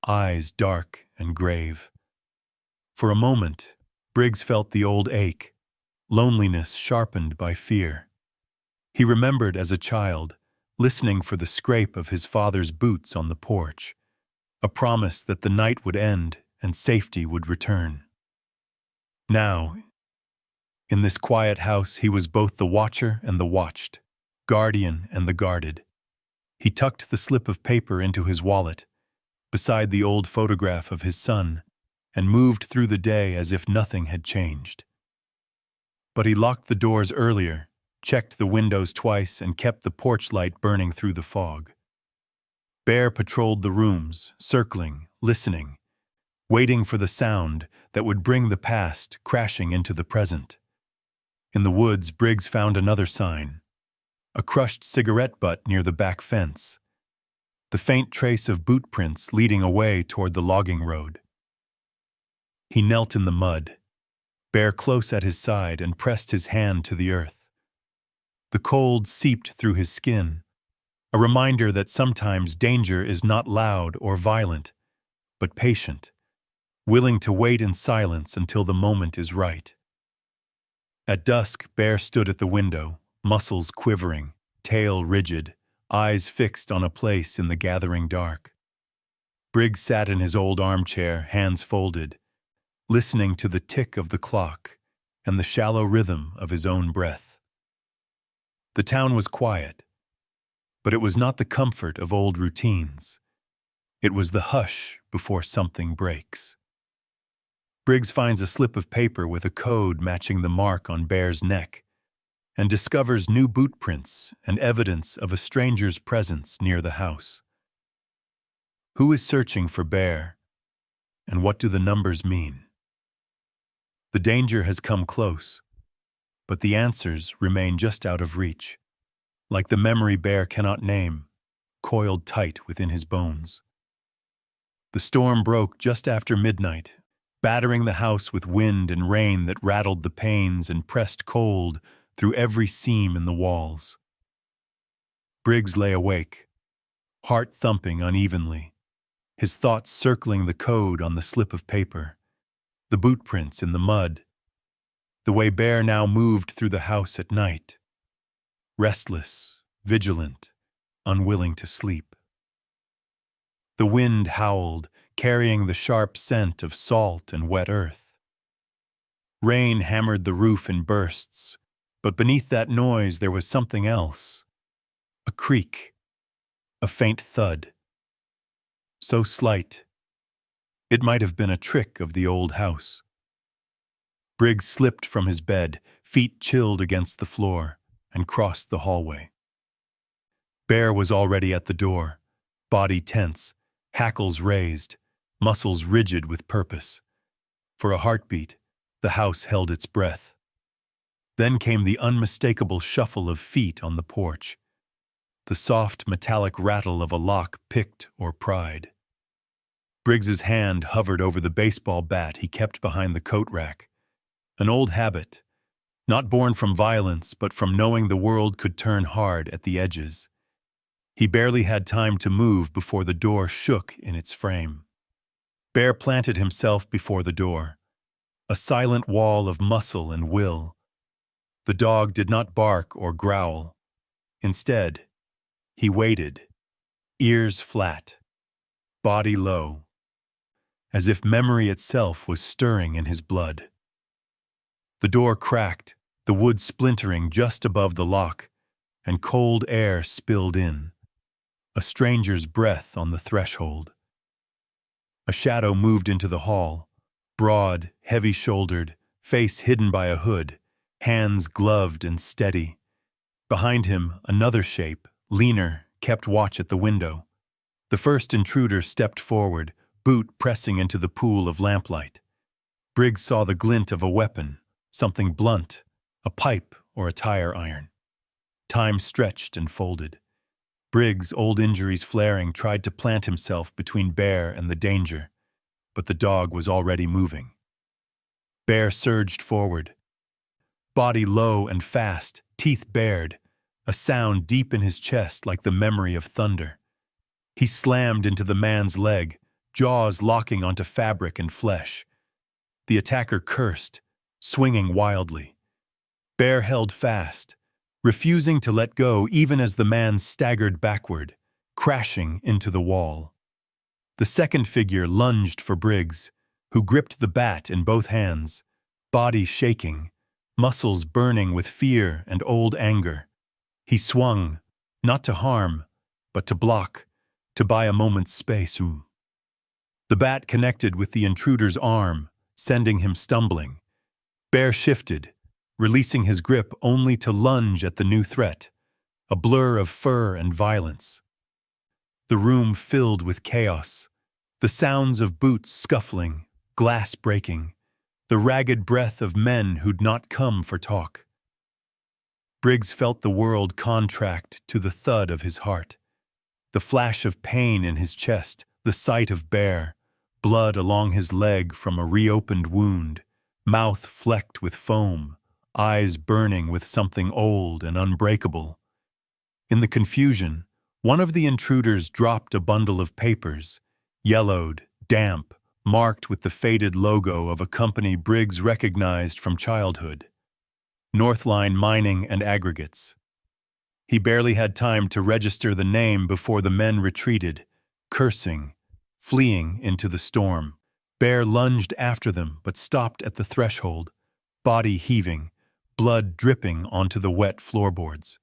eyes dark and grave. For a moment, Briggs felt the old ache, loneliness sharpened by fear. He remembered as a child, listening for the scrape of his father's boots on the porch, a promise that the night would end and safety would return. Now, in this quiet house, he was both the watcher and the watched, guardian and the guarded. He tucked the slip of paper into his wallet, beside the old photograph of his son, and moved through the day as if nothing had changed. But he locked the doors earlier, checked the windows twice, and kept the porch light burning through the fog. Bear patrolled the rooms, circling, listening, waiting for the sound that would bring the past crashing into the present. In the woods, Briggs found another sign, a crushed cigarette butt near the back fence, the faint trace of boot prints leading away toward the logging road. He knelt in the mud, Bear close at his side, and pressed his hand to the earth. The cold seeped through his skin, a reminder that sometimes danger is not loud or violent, but patient, willing to wait in silence until the moment is right. At dusk, Bear stood at the window, muscles quivering, tail rigid, eyes fixed on a place in the gathering dark. Briggs sat in his old armchair, hands folded, listening to the tick of the clock and the shallow rhythm of his own breath. The town was quiet, but it was not the comfort of old routines. It was the hush before something breaks. Briggs finds a slip of paper with a code matching the mark on Bear's neck and discovers new boot prints and evidence of a stranger's presence near the house. Who is searching for Bear, and what do the numbers mean? The danger has come close, but the answers remain just out of reach, like the memory Bear cannot name, coiled tight within his bones. The storm broke just after midnight, battering the house with wind and rain that rattled the panes and pressed cold through every seam in the walls. Briggs lay awake, heart thumping unevenly, his thoughts circling the code on the slip of paper, the boot prints in the mud, the way Bear now moved through the house at night, restless, vigilant, unwilling to sleep. The wind howled, carrying the sharp scent of salt and wet earth. Rain hammered the roof in bursts, but beneath that noise there was something else. A creak, a faint thud. So slight, it might have been a trick of the old house. Briggs slipped from his bed, feet chilled against the floor, and crossed the hallway. Bear was already at the door, body tense, hackles raised, muscles rigid with purpose. For a heartbeat, the house held its breath. Then came the unmistakable shuffle of feet on the porch, the soft metallic rattle of a lock picked or pried. Briggs's hand hovered over the baseball bat he kept behind the coat rack, an old habit, not born from violence but from knowing the world could turn hard at the edges. He barely had time to move before the door shook in its frame. Bear planted himself before the door, a silent wall of muscle and will. The dog did not bark or growl. Instead, he waited, ears flat, body low, as if memory itself was stirring in his blood. The door cracked, the wood splintering just above the lock, and cold air spilled in, a stranger's breath on the threshold. A shadow moved into the hall, broad, heavy-shouldered, face hidden by a hood, hands gloved and steady. Behind him, another shape, leaner, kept watch at the window. The first intruder stepped forward, boot pressing into the pool of lamplight. Briggs saw the glint of a weapon, something blunt, a pipe or a tire iron. Time stretched and folded. Briggs, old injuries flaring, tried to plant himself between Bear and the danger, but the dog was already moving. Bear surged forward. Body low and fast, teeth bared, a sound deep in his chest like the memory of thunder. He slammed into the man's leg, jaws locking onto fabric and flesh. The attacker cursed, swinging wildly. Bear held fast, refusing to let go even as the man staggered backward, crashing into the wall. The second figure lunged for Briggs, who gripped the bat in both hands, body shaking, muscles burning with fear and old anger. He swung, not to harm, but to block, to buy a moment's space. The bat connected with the intruder's arm, sending him stumbling. Bear shifted, releasing his grip only to lunge at the new threat, a blur of fur and violence. The room filled with chaos, the sounds of boots scuffling, glass breaking, the ragged breath of men who'd not come for talk. Briggs felt the world contract to the thud of his heart, the flash of pain in his chest, the sight of Bear, blood along his leg from a reopened wound, mouth flecked with foam, eyes burning with something old and unbreakable. In the confusion, one of the intruders dropped a bundle of papers, yellowed, damp, marked with the faded logo of a company Briggs recognized from childhood. Northline Mining and Aggregates. He barely had time to register the name before the men retreated, cursing, fleeing into the storm. Bear lunged after them but stopped at the threshold, body heaving, blood dripping onto the wet floorboards.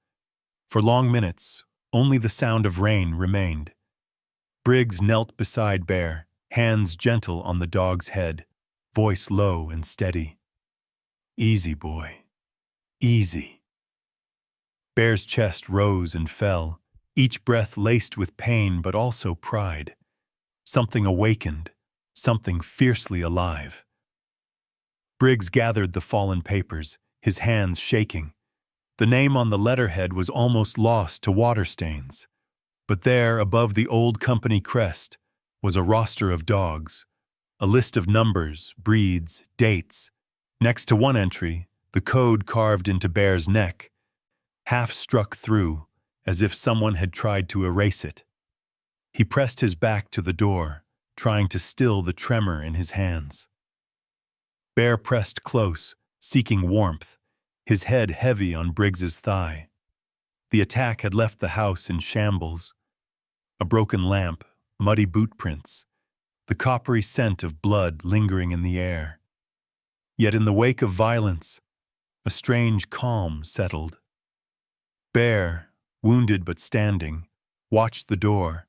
For long minutes, only the sound of rain remained. Briggs knelt beside Bear, hands gentle on the dog's head, voice low and steady. "Easy, boy. Easy." Bear's chest rose and fell, each breath laced with pain but also pride. Something awakened, something fiercely alive. Briggs gathered the fallen papers, his hands shaking. The name on the letterhead was almost lost to water stains. But there, above the old company crest, was a roster of dogs, a list of numbers, breeds, dates. Next to one entry, the code carved into Bear's neck, half struck through, as if someone had tried to erase it. He pressed his back to the door, trying to still the tremor in his hands. Bear pressed close, seeking warmth, his head heavy on Briggs's thigh. The attack had left the house in shambles. A broken lamp, muddy boot prints, the coppery scent of blood lingering in the air. Yet in the wake of violence, a strange calm settled. Bear, wounded but standing, watched the door,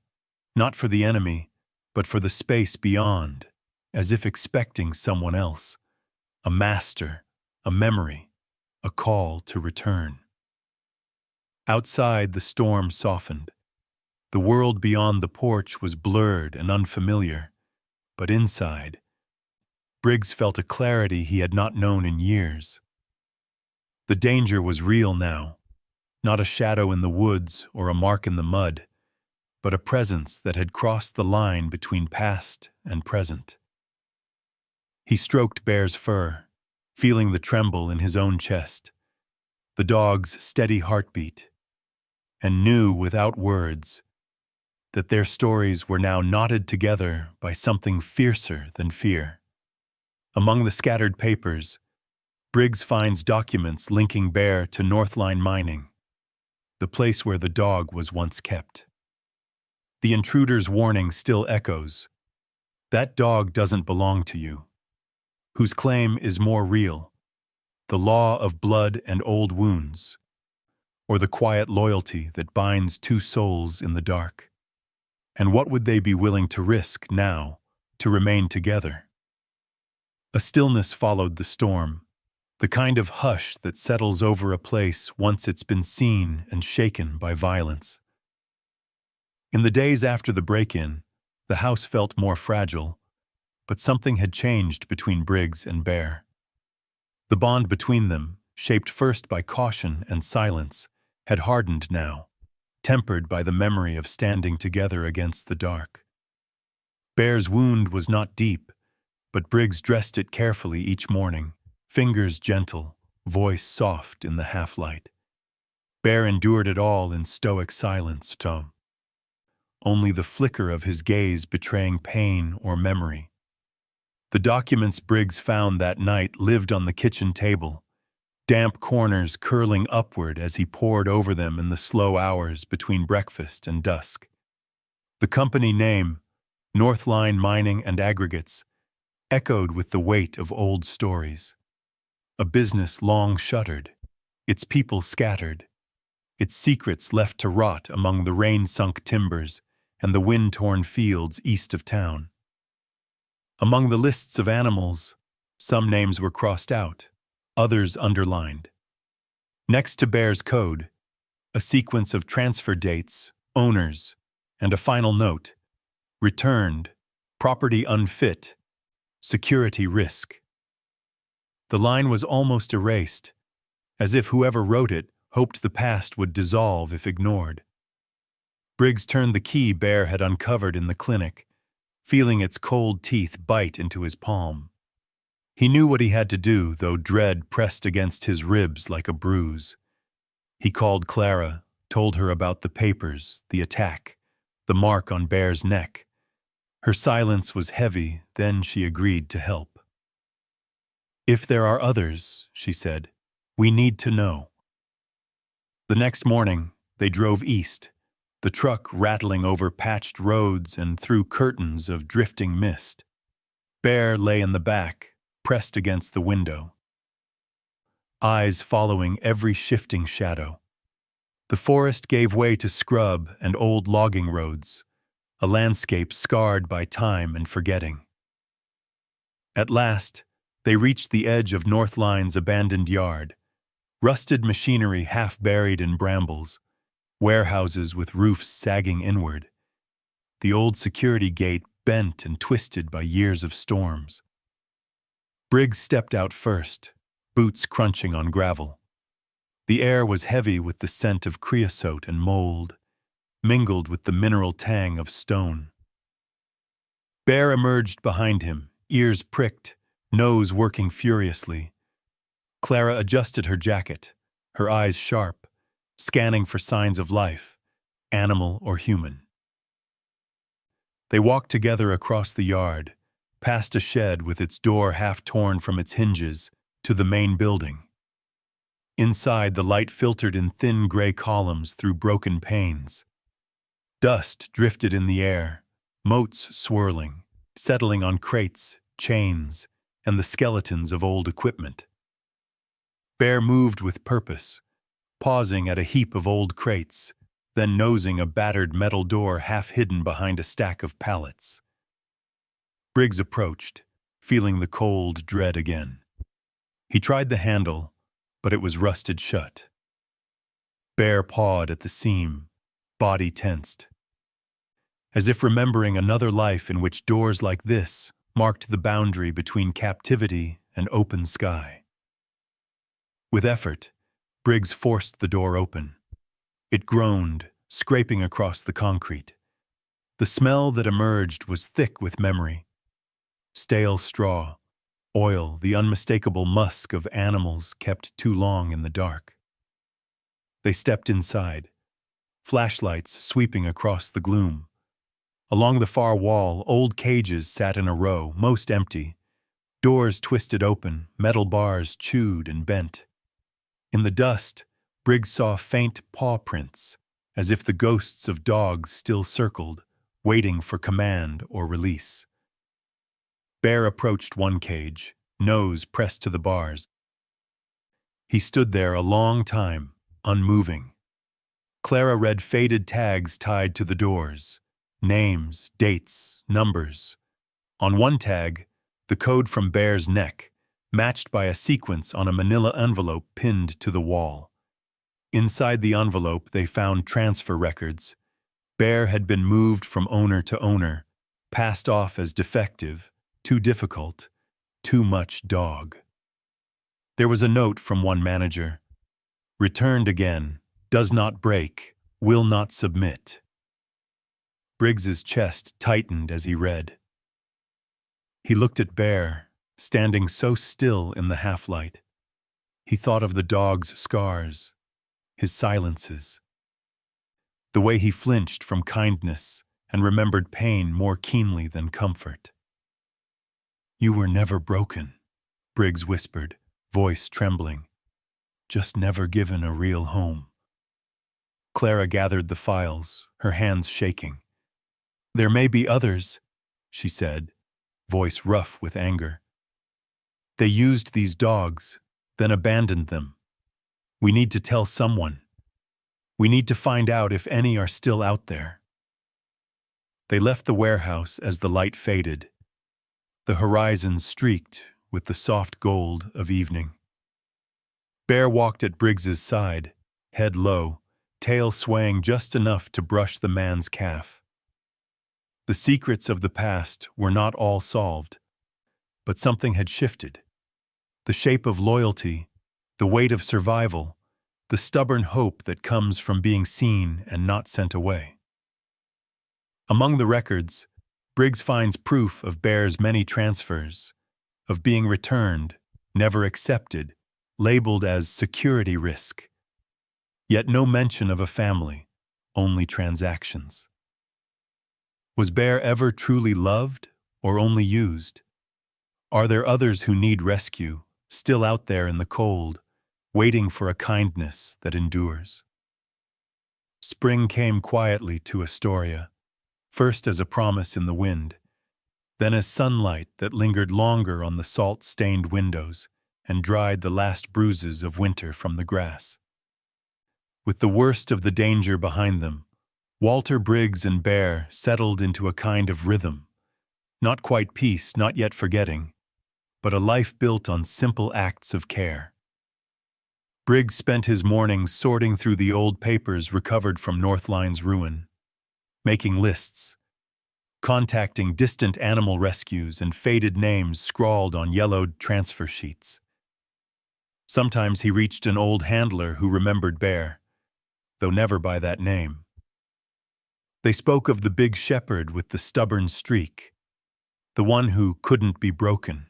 not for the enemy, but for the space beyond, as if expecting someone else, a master, a memory, a call to return. Outside, the storm softened. The world beyond the porch was blurred and unfamiliar, but inside, Briggs felt a clarity he had not known in years. The danger was real now, not a shadow in the woods or a mark in the mud, but a presence that had crossed the line between past and present. He stroked Bear's fur, feeling the tremble in his own chest, the dog's steady heartbeat, and knew without words that their stories were now knotted together by something fiercer than fear. Among the scattered papers, Briggs finds documents linking Bear to Northline Mining, the place where the dog was once kept. The intruder's warning still echoes. That dog doesn't belong to you. Whose claim is more real, the law of blood and old wounds, or the quiet loyalty that binds two souls in the dark? And what would they be willing to risk now to remain together? A stillness followed the storm, the kind of hush that settles over a place once it's been seen and shaken by violence. In the days after the break-in, the house felt more fragile, but something had changed between Briggs and Bear. The bond between them, shaped first by caution and silence, had hardened now, tempered by the memory of standing together against the dark. Bear's wound was not deep, but Briggs dressed it carefully each morning, fingers gentle, voice soft in the half-light. Bear endured it all in stoic silence, Tom, only the flicker of his gaze betraying pain or memory. The documents Briggs found that night lived on the kitchen table, damp corners curling upward as he pored over them in the slow hours between breakfast and dusk. The company name, Northline Mining and Aggregates, echoed with the weight of old stories. A business long shuttered, its people scattered, its secrets left to rot among the rain-sunk timbers and the wind-torn fields east of town. Among the lists of animals, some names were crossed out, others underlined. Next to Bear's code, a sequence of transfer dates, owners, and a final note: returned, property unfit, security risk. The line was almost erased, as if whoever wrote it hoped the past would dissolve if ignored. Briggs turned the key Bear had uncovered in the clinic, feeling its cold teeth bite into his palm. He knew what he had to do, though dread pressed against his ribs like a bruise. He called Clara, told her about the papers, the attack, the mark on Bear's neck. Her silence was heavy, then she agreed to help. "If there are others," she said, "we need to know." The next morning, they drove east, the truck rattling over patched roads and through curtains of drifting mist. Bear lay in the back, pressed against the window, eyes following every shifting shadow. The forest gave way to scrub and old logging roads, a landscape scarred by time and forgetting. At last, they reached the edge of Northline's abandoned yard, rusted machinery half buried in brambles, warehouses with roofs sagging inward, the old security gate bent and twisted by years of storms. Briggs stepped out first, boots crunching on gravel. The air was heavy with the scent of creosote and mold, mingled with the mineral tang of stone. Bear emerged behind him, ears pricked, nose working furiously. Clara adjusted her jacket, her eyes sharp, scanning for signs of life, animal or human. They walked together across the yard, past a shed with its door half torn from its hinges, to the main building. Inside, the light filtered in thin gray columns through broken panes. Dust drifted in the air, motes swirling, settling on crates, chains, and the skeletons of old equipment. Bear moved with purpose, pausing at a heap of old crates, then nosing a battered metal door half hidden behind a stack of pallets. Briggs approached, feeling the cold dread again. He tried the handle, but it was rusted shut. Bear pawed at the seam, body tensed, as if remembering another life in which doors like this marked the boundary between captivity and open sky. With effort, Briggs forced the door open. It groaned, scraping across the concrete. The smell that emerged was thick with memory. Stale straw, oil, the unmistakable musk of animals kept too long in the dark. They stepped inside, flashlights sweeping across the gloom. Along the far wall, old cages sat in a row, most empty. Doors twisted open, metal bars chewed and bent. In the dust, Briggs saw faint paw prints, as if the ghosts of dogs still circled, waiting for command or release. Bear approached one cage, nose pressed to the bars. He stood there a long time, unmoving. Clara read faded tags tied to the doors. Names, dates, numbers. On one tag, the code from Bear's neck, matched by a sequence on a manila envelope pinned to the wall. Inside the envelope, they found transfer records. Bear had been moved from owner to owner, passed off as defective, too difficult, too much dog. There was a note from one manager. Returned again, does not break, will not submit. Briggs's chest tightened as he read. He looked at Bear, standing so still in the half-light. He thought of the dog's scars, his silences, the way he flinched from kindness and remembered pain more keenly than comfort. You were never broken, Briggs whispered, voice trembling. Just never given a real home. Clara gathered the files, her hands shaking. There may be others, she said, voice rough with anger. They used these dogs, then abandoned them. We need to tell someone. We need to find out if any are still out there. They left the warehouse as the light faded. The horizon streaked with the soft gold of evening. Bear walked at Briggs's side, head low, tail swaying just enough to brush the man's calf. The secrets of the past were not all solved, but something had shifted. The shape of loyalty, the weight of survival, the stubborn hope that comes from being seen and not sent away. Among the records, Briggs finds proof of Bear's many transfers, of being returned, never accepted, labeled as security risk. Yet no mention of a family, only transactions. Was Bear ever truly loved or only used? Are there others who need rescue, still out there in the cold, waiting for a kindness that endures? Spring came quietly to Astoria, first as a promise in the wind, then as sunlight that lingered longer on the salt-stained windows and dried the last bruises of winter from the grass. With the worst of the danger behind them, Walter Briggs and Bear settled into a kind of rhythm, not quite peace, not yet forgetting, but a life built on simple acts of care. Briggs spent his mornings sorting through the old papers recovered from Northline's ruin, making lists, contacting distant animal rescues and faded names scrawled on yellowed transfer sheets. Sometimes he reached an old handler who remembered Bear, though never by that name. They spoke of the big shepherd with the stubborn streak, the one who couldn't be broken.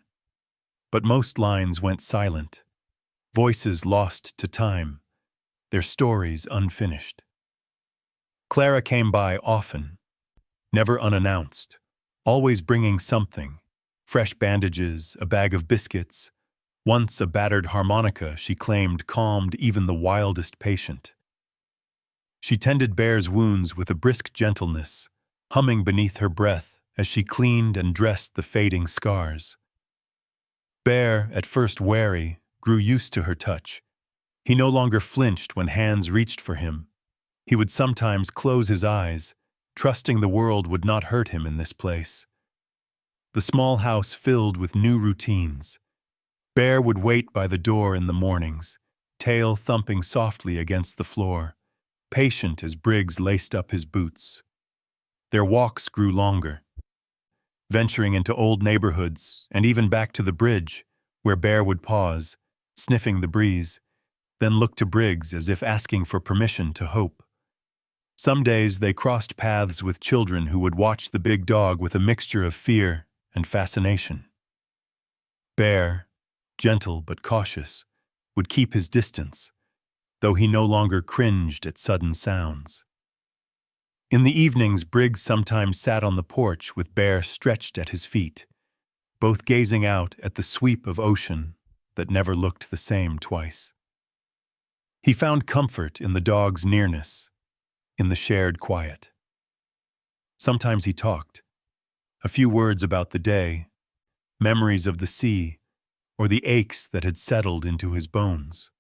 But most lines went silent, voices lost to time, their stories unfinished. Clara came by often, never unannounced, always bringing something, fresh bandages, a bag of biscuits. Once a battered harmonica she claimed calmed even the wildest patient. She tended Bear's wounds with a brisk gentleness, humming beneath her breath as she cleaned and dressed the fading scars. Bear, at first wary, grew used to her touch. He no longer flinched when hands reached for him. He would sometimes close his eyes, trusting the world would not hurt him in this place. The small house filled with new routines. Bear would wait by the door in the mornings, tail thumping softly against the floor, patient as Briggs laced up his boots. Their walks grew longer, venturing into old neighborhoods and even back to the bridge, where Bear would pause, sniffing the breeze, then look to Briggs as if asking for permission to hope. Some days they crossed paths with children who would watch the big dog with a mixture of fear and fascination. Bear, gentle but cautious, would keep his distance, though he no longer cringed at sudden sounds. In the evenings, Briggs sometimes sat on the porch with Bear stretched at his feet, both gazing out at the sweep of ocean that never looked the same twice. He found comfort in the dog's nearness, in the shared quiet. Sometimes he talked, a few words about the day, memories of the sea, or the aches that had settled into his bones.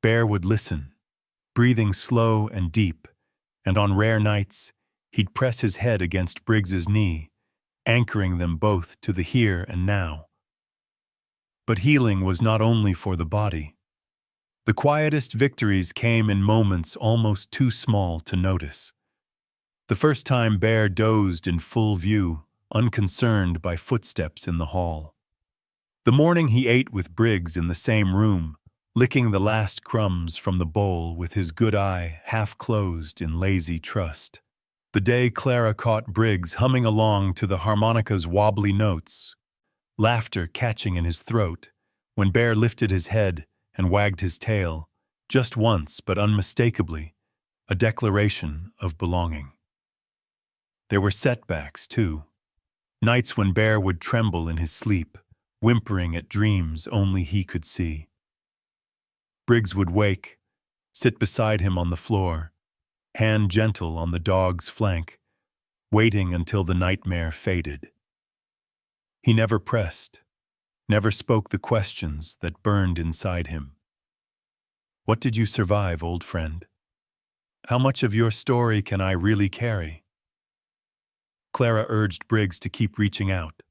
Bear would listen, breathing slow and deep, and on rare nights, he'd press his head against Briggs's knee, anchoring them both to the here and now. But healing was not only for the body. The quietest victories came in moments almost too small to notice. The first time Bear dozed in full view, unconcerned by footsteps in the hall. The morning he ate with Briggs in the same room, licking the last crumbs from the bowl with his good eye half closed in lazy trust. The day Clara caught Briggs humming along to the harmonica's wobbly notes, laughter catching in his throat, when Bear lifted his head and wagged his tail, just once but unmistakably, a declaration of belonging. There were setbacks, too. Nights when Bear would tremble in his sleep, whimpering at dreams only he could see. Briggs would wake, sit beside him on the floor, hand gentle on the dog's flank, waiting until the nightmare faded. He never pressed, never spoke the questions that burned inside him. What did you survive, old friend? How much of your story can I really carry? Clara urged Briggs to keep reaching out.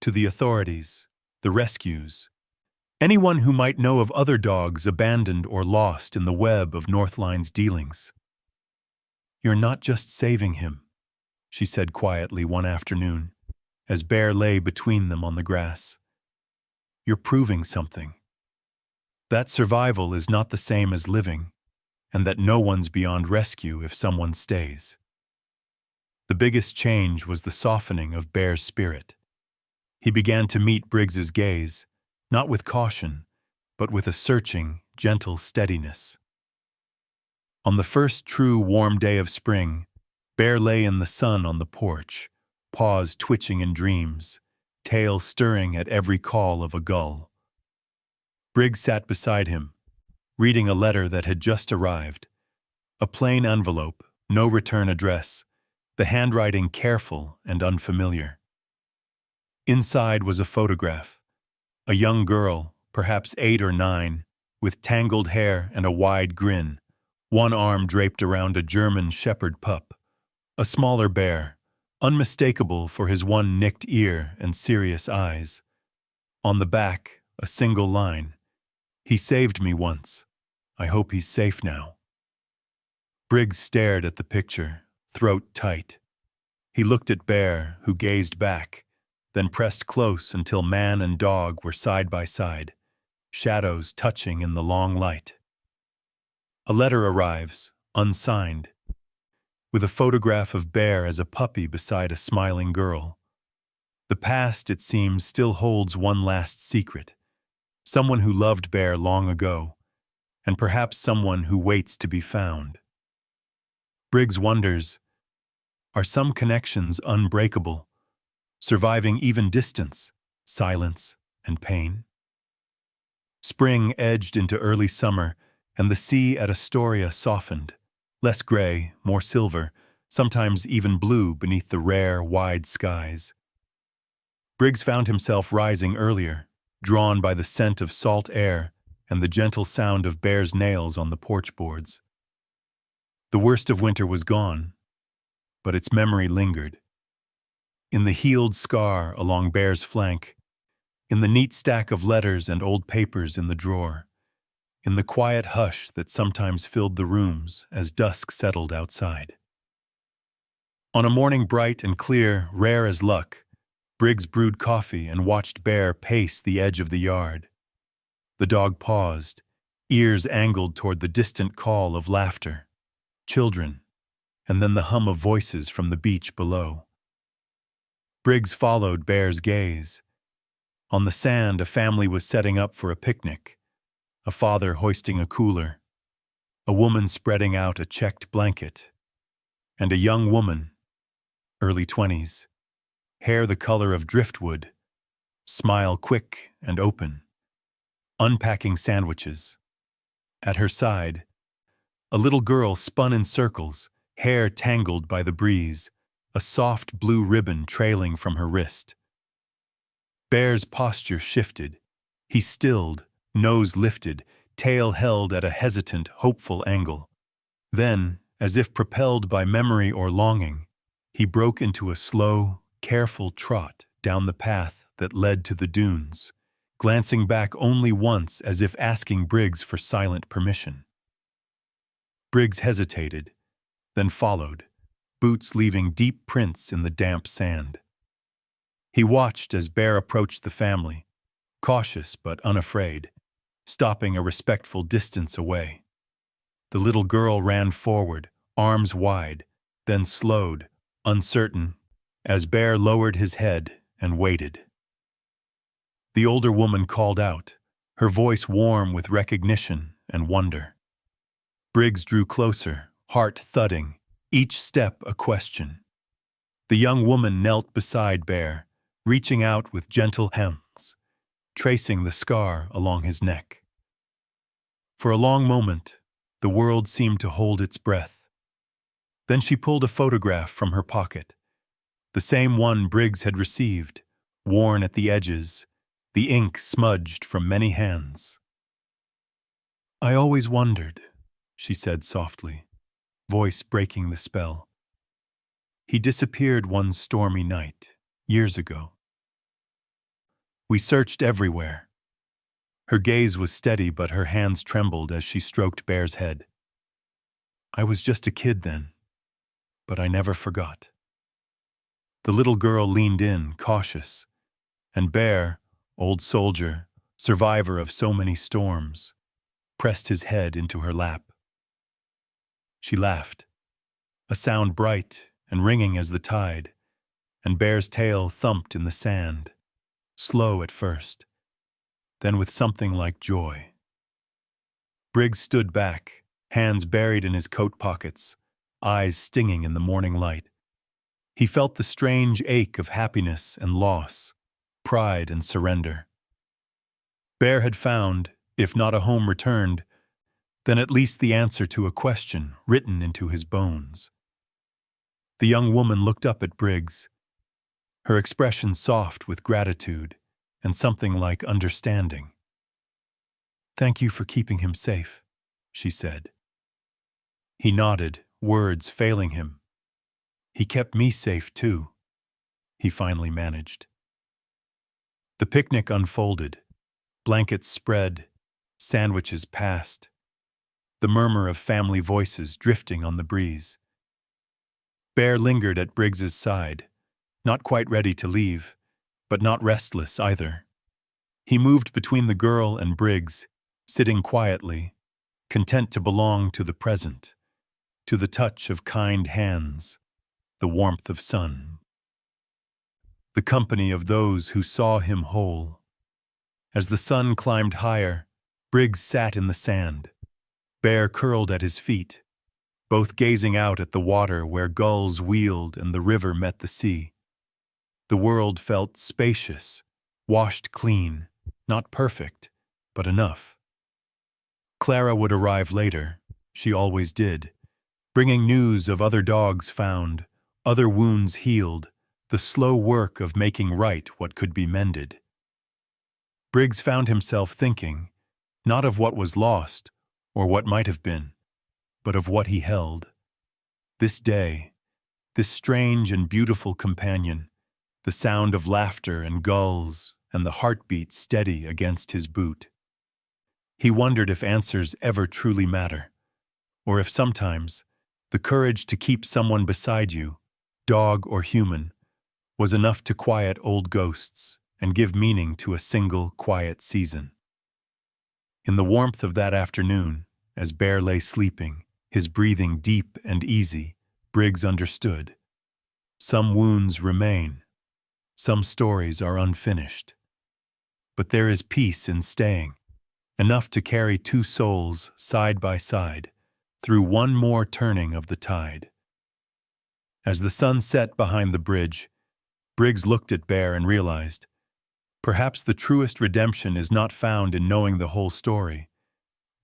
To the authorities, the rescues, anyone who might know of other dogs abandoned or lost in the web of Northline's dealings. You're not just saving him, she said quietly one afternoon, as Bear lay between them on the grass. You're proving something. That survival is not the same as living, and that no one's beyond rescue if someone stays. The biggest change was the softening of Bear's spirit. He began to meet Briggs's gaze, not with caution, but with a searching, gentle steadiness. On the first true warm day of spring, Bear lay in the sun on the porch, paws twitching in dreams, tail stirring at every call of a gull. Briggs sat beside him, reading a letter that had just arrived. A plain envelope, no return address, the handwriting careful and unfamiliar. Inside was a photograph. A young girl, perhaps 8 or 9, with tangled hair and a wide grin, one arm draped around a German shepherd pup, a smaller bear, unmistakable for his one nicked ear and serious eyes. On the back, a single line. He saved me once. I hope he's safe now. Briggs stared at the picture, throat tight. He looked at Bear, who gazed back, then pressed close until man and dog were side by side, shadows touching in the long light. A letter arrives, unsigned, with a photograph of Bear as a puppy beside a smiling girl. The past, it seems, still holds one last secret. Someone who loved Bear long ago, and perhaps someone who waits to be found. Briggs wonders, are some connections unbreakable, surviving even distance, silence, and pain? Spring edged into early summer, and the sea at Astoria softened, less gray, more silver, sometimes even blue beneath the rare, wide skies. Briggs found himself rising earlier, drawn by the scent of salt air and the gentle sound of Bear's nails on the porch boards. The worst of winter was gone, but its memory lingered. In the healed scar along Bear's flank, in the neat stack of letters and old papers in the drawer, in the quiet hush that sometimes filled the rooms as dusk settled outside. On a morning bright and clear, rare as luck, Briggs brewed coffee and watched Bear pace the edge of the yard. The dog paused, ears angled toward the distant call of laughter, children, and then the hum of voices from the beach below. Briggs followed Bear's gaze. On the sand, a family was setting up for a picnic, a father hoisting a cooler, a woman spreading out a checked blanket, and a young woman, early 20s, hair the color of driftwood, smile quick and open, unpacking sandwiches. At her side, a little girl spun in circles, hair tangled by the breeze, a soft blue ribbon trailing from her wrist. Bear's posture shifted. He stilled, nose lifted, tail held at a hesitant, hopeful angle. Then, as if propelled by memory or longing, he broke into a slow, careful trot down the path that led to the dunes, glancing back only once as if asking Briggs for silent permission. Briggs hesitated, then followed, boots leaving deep prints in the damp sand. He watched as Bear approached the family, cautious but unafraid, stopping a respectful distance away. The little girl ran forward, arms wide, then slowed, uncertain, as Bear lowered his head and waited. The older woman called out, her voice warm with recognition and wonder. Briggs drew closer, heart thudding, each step a question. The young woman knelt beside Bear, reaching out with gentle hands, tracing the scar along his neck. For a long moment, the world seemed to hold its breath. Then she pulled a photograph from her pocket, the same one Briggs had received, worn at the edges, the ink smudged from many hands. "I always wondered," she said softly, voice breaking the spell. "He disappeared one stormy night, years ago. We searched everywhere." Her gaze was steady, but her hands trembled as she stroked Bear's head. "I was just a kid then, but I never forgot." The little girl leaned in, cautious, and Bear, old soldier, survivor of so many storms, pressed his head into her lap. She laughed, a sound bright and ringing as the tide, and Bear's tail thumped in the sand, slow at first, then with something like joy. Briggs stood back, hands buried in his coat pockets, eyes stinging in the morning light. He felt the strange ache of happiness and loss, pride and surrender. Bear had found, if not a home returned, then at least the answer to a question written into his bones. The young woman looked up at Briggs, her expression soft with gratitude and something like understanding. "Thank you for keeping him safe," she said. He nodded, words failing him. "He kept me safe too," he finally managed. The picnic unfolded, blankets spread, sandwiches passed, the murmur of family voices drifting on the breeze. Bear lingered at Briggs's side, not quite ready to leave, but not restless either. He moved between the girl and Briggs, sitting quietly, content to belong to the present, to the touch of kind hands, the warmth of sun, the company of those who saw him whole. As the sun climbed higher, Briggs sat in the sand, Bear curled at his feet, both gazing out at the water where gulls wheeled and the river met the sea. The world felt spacious, washed clean, not perfect, but enough. Clara would arrive later, she always did, bringing news of other dogs found, other wounds healed, the slow work of making right what could be mended. Briggs found himself thinking, not of what was lost or what might have been, but of what he held. This day, this strange and beautiful companion, the sound of laughter and gulls and the heartbeat steady against his boot. He wondered if answers ever truly matter, or if sometimes the courage to keep someone beside you, dog or human, was enough to quiet old ghosts and give meaning to a single quiet season. In the warmth of that afternoon, as Bear lay sleeping, his breathing deep and easy, Briggs understood. Some wounds remain, some stories are unfinished. But there is peace in staying, enough to carry two souls side by side through one more turning of the tide. As the sun set behind the bridge, Briggs looked at Bear and realized, perhaps the truest redemption is not found in knowing the whole story,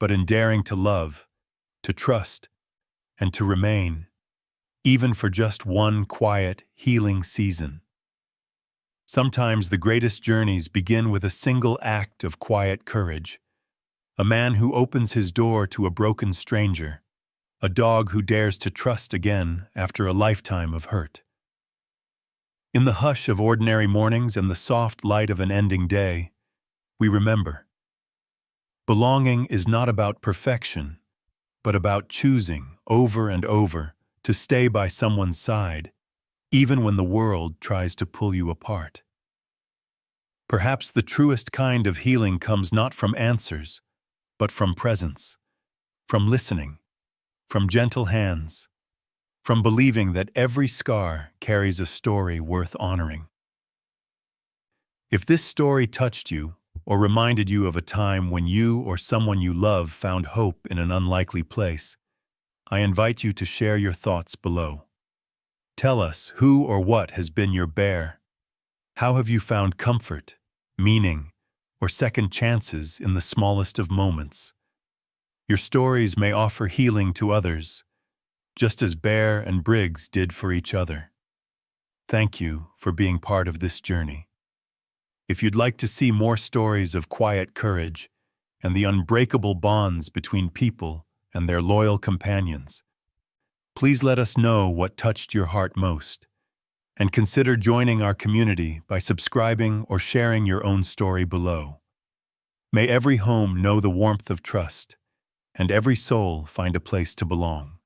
but in daring to love, to trust, and to remain, even for just one quiet, healing season. Sometimes the greatest journeys begin with a single act of quiet courage, a man who opens his door to a broken stranger, a dog who dares to trust again after a lifetime of hurt. In the hush of ordinary mornings and the soft light of an ending day, we remember. Belonging is not about perfection, but about choosing over and over to stay by someone's side, even when the world tries to pull you apart. Perhaps the truest kind of healing comes not from answers, but from presence, from listening, from gentle hands, from believing that every scar carries a story worth honoring. If this story touched you or reminded you of a time when you or someone you love found hope in an unlikely place, I invite you to share your thoughts below. Tell us who or what has been your bear. How have you found comfort, meaning, or second chances in the smallest of moments? Your stories may offer healing to others, just as Bear and Briggs did for each other. Thank you for being part of this journey. If you'd like to see more stories of quiet courage and the unbreakable bonds between people and their loyal companions, please let us know what touched your heart most, and consider joining our community by subscribing or sharing your own story below. May every home know the warmth of trust, and every soul find a place to belong.